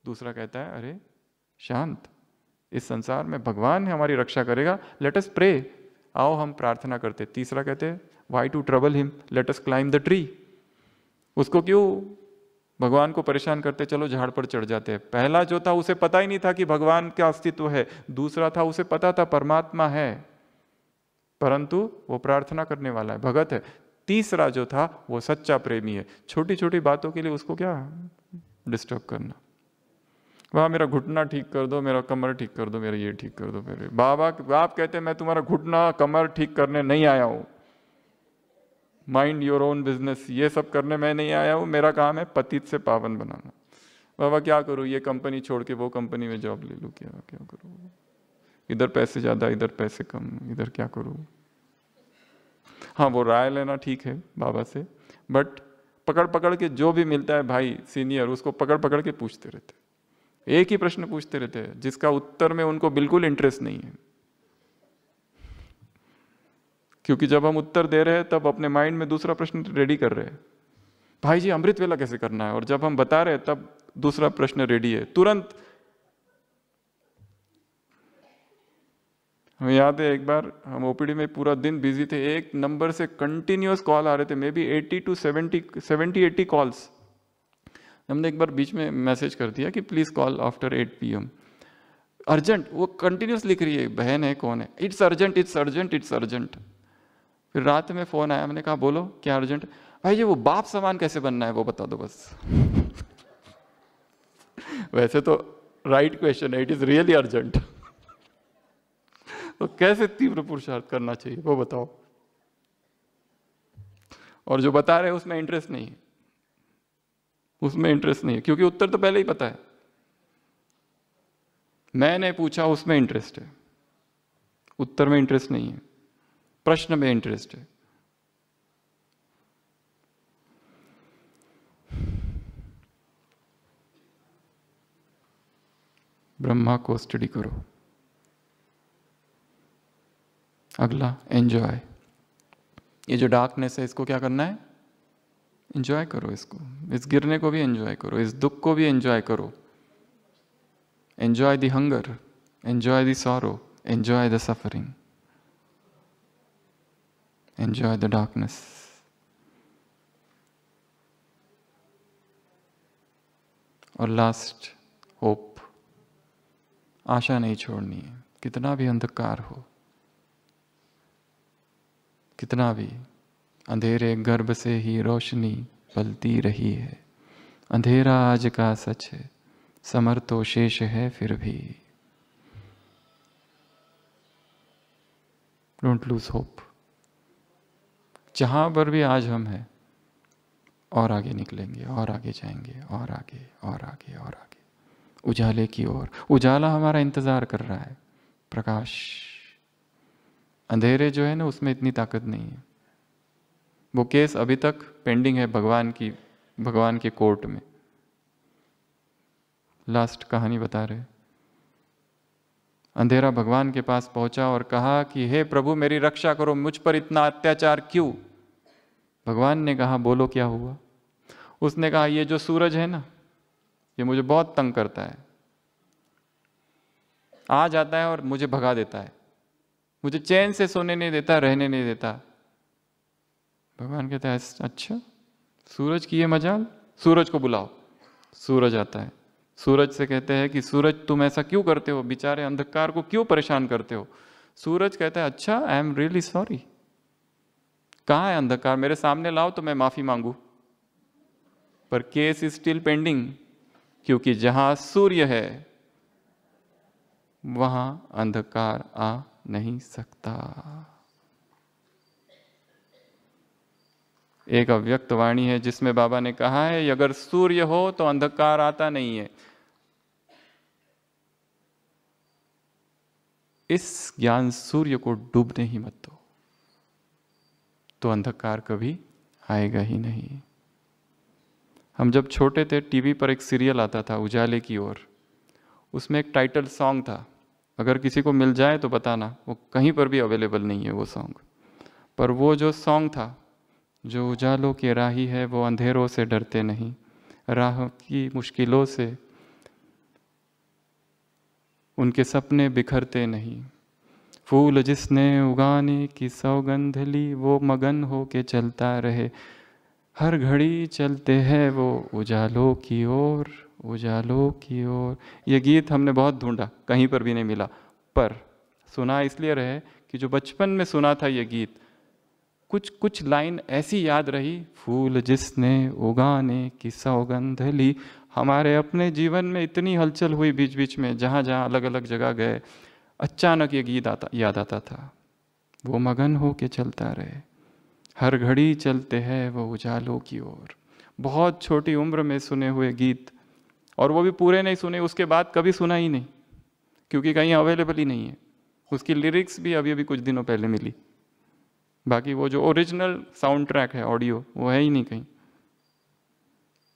दूसरा कहता है अरे शांत, इस संसार में भगवान है, हमारी रक्षा करेगा, लेट अस प्रे, आओ हम प्रार्थना करते। तीसरा कहते हैं why to trouble him, let us climb the tree. उसको क्यों भगवान को परेशान करते, चलो झाड़ पर चढ़ जाते हैं। पहला जो था उसे पता ही नहीं था कि भगवान का अस्तित्व है, दूसरा था उसे पता था परमात्मा है, परंतु वो प्रार्थना करने वाला है, भगत है। तीसरा जो था वो सच्चा प्रेमी है। छोटी छोटी बातों के लिए उसको क्या डिस्टर्ब करना, वहाँ मेरा घुटना ठीक कर दो, मेरा कमर ठीक कर दो, मेरा ये ठीक कर दो। मेरे बाप कहते हैं मैं तुम्हारा घुटना कमर ठीक करने नहीं आया हूँ, माइंड योर ओन बिजनेस, ये सब करने मैं नहीं आया हूँ, मेरा काम है पतित से पावन बनाना। बाबा क्या करूँ, ये कंपनी छोड़ के वो कंपनी में जॉब ले लूँ, क्या क्या करूँ, इधर पैसे ज़्यादा इधर पैसे कम, इधर क्या करूँ। हाँ वो राय लेना ठीक है बाबा से, बट पकड़ पकड़ के जो भी मिलता है भाई सीनियर, उसको पकड़ पकड़ के पूछते रहते, एक ही प्रश्न पूछते रहते हैं जिसका उत्तर में उनको बिल्कुल इंटरेस्ट नहीं है। क्योंकि जब हम उत्तर दे रहे हैं तब अपने माइंड में दूसरा प्रश्न रेडी कर रहे हैं, भाई जी अमृत वेला कैसे करना है, और जब हम बता रहे हैं तब दूसरा प्रश्न रेडी है तुरंत। हमें याद है एक बार हम ओपीडी में पूरा दिन बिजी थे, एक नंबर से कंटिन्यूअस कॉल आ रहे थे, मे बी 80 to 70-80 कॉल्स। हमने एक बार बीच में मैसेज कर दिया कि please call after 8 PM। Urgent, वो कंटिन्यूस लिख रही है, बहन है कौन है, it's urgent it's urgent it's urgent. फिर रात में फोन आया, मैंने कहा बोलो क्या अर्जेंट। भाई ये वो बाप समान कैसे बनना है वो बता दो बस। वैसे तो राइट क्वेश्चन है, इट इज रियली अर्जेंट। तो कैसे तीव्र पुरुषार्थ करना चाहिए वो बताओ। और जो बता रहे हैं उसमें इंटरेस्ट नहीं है, उसमें इंटरेस्ट नहीं है, क्योंकि उत्तर तो पहले ही पता है। मैंने पूछा उसमें इंटरेस्ट है, उत्तर में इंटरेस्ट नहीं है, प्रश्न में इंटरेस्ट है। ब्रह्मा को स्टडी करो। अगला एंजॉय। ये जो डार्कनेस है इसको क्या करना है? एंजॉय करो इसको। इस गिरने को भी एंजॉय करो, इस दुख को भी एंजॉय करो। Enjoy the hunger, enjoy the sorrow, enjoy the suffering, enjoy the darkness. और लास्ट, होप। आशा नहीं छोड़नी है, कितना भी अंधकार हो, कितना भी अंधेरे गर्भ से ही रोशनी पलती रही है। अंधेरा आज का सच है, समर तो शेष है फिर भी। Don't lose hope. जहां पर भी आज हम हैं, और आगे निकलेंगे, और आगे जाएंगे, और आगे और आगे और आगे, उजाले की ओर। उजाला हमारा इंतजार कर रहा है, प्रकाश। अंधेरे जो है ना उसमें इतनी ताकत नहीं है। वो केस अभी तक पेंडिंग है भगवान के कोर्ट में। लास्ट कहानी बता रहे, अंधेरा भगवान के पास पहुंचा और कहा कि हे प्रभु मेरी रक्षा करो, मुझ पर इतना अत्याचार क्यों? भगवान ने कहा बोलो क्या हुआ? उसने कहा ये जो सूरज है ना, ये मुझे बहुत तंग करता है, आ जाता है और मुझे भगा देता है, मुझे चैन से सोने नहीं देता, रहने नहीं देता। भगवान कहता है अच्छा, सूरज की ये मजाल, सूरज को बुलाओ। सूरज आता है, सूरज से कहते हैं कि सूरज तुम ऐसा क्यों करते हो, बेचारे अंधकार को क्यों परेशान करते हो? सूरज कहता है अच्छा, आई एम रियली सॉरी। कहाँ है अंधकार, मेरे सामने लाओ तो मैं माफी मांगू। पर केस इज स्टिल पेंडिंग, क्योंकि जहां सूर्य है वहां अंधकार आ नहीं सकता। एक अव्यक्त वाणी है जिसमें बाबा ने कहा है अगर सूर्य हो तो अंधकार आता नहीं है। इस ज्ञान सूर्य को डूबने ही मत दो, तो अंधकार कभी आएगा ही नहीं। हम जब छोटे थे टीवी पर एक सीरियल आता था उजाले की ओर, उसमें एक टाइटल सॉन्ग था, अगर किसी को मिल जाए तो बताना, वो कहीं पर भी अवेलेबल नहीं है वो सॉन्ग। पर वो जो सॉन्ग था, जो उजालों के राही है वो अंधेरों से डरते नहीं, राह की मुश्किलों से उनके सपने बिखरते नहीं, फूल जिसने उगाने की सौगंध ली वो मगन हो के चलता रहे, हर घड़ी चलते हैं वो उजालों की ओर, उजालों की ओर। ये गीत हमने बहुत ढूंढा, कहीं पर भी नहीं मिला, पर सुना इसलिए रहे कि जो बचपन में सुना था ये गीत, कुछ लाइन ऐसी याद रही, फूल जिसने उगाने की सौगंध ली। हमारे अपने जीवन में इतनी हलचल हुई बीच बीच में, जहाँ जहाँ अलग अलग जगह गए, अचानक ये गीत याद आता था, वो मगन हो के चलता रहे, हर घड़ी चलते हैं वो उजालों की ओर। बहुत छोटी उम्र में सुने हुए गीत, और वो भी पूरे नहीं सुने, उसके बाद कभी सुना ही नहीं, क्योंकि कहीं अवेलेबल ही नहीं है। उसकी लिरिक्स भी अभी कुछ दिनों पहले मिली, बाकी वो जो ओरिजिनल साउंड ट्रैक है ऑडियो वो है ही नहीं कहीं।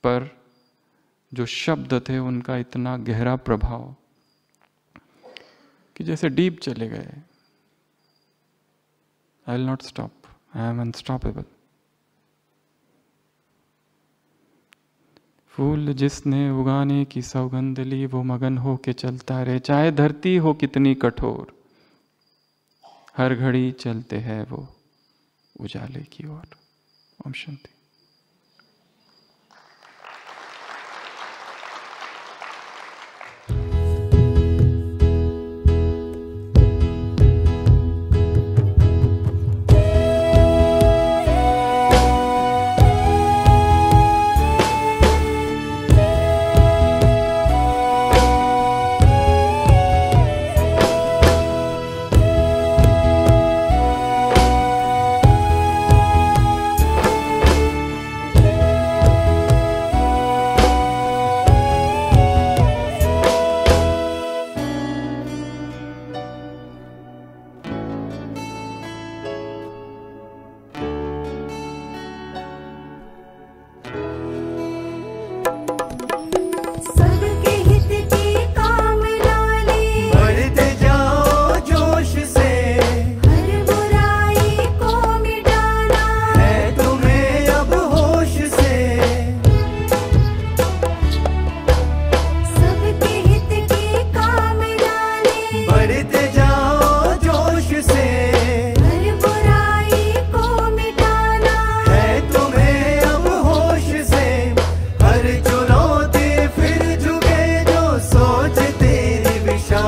पर जो शब्द थे उनका इतना गहरा प्रभाव कि जैसे डीप चले गए। I will not stop, I am unstoppable. फूल जिसने उगाने की सौगंध ली वो मगन हो के चलता रहे, चाहे धरती हो कितनी कठोर, हर घड़ी चलते हैं वो उजाले की ओर। ओम शांति।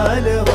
लाल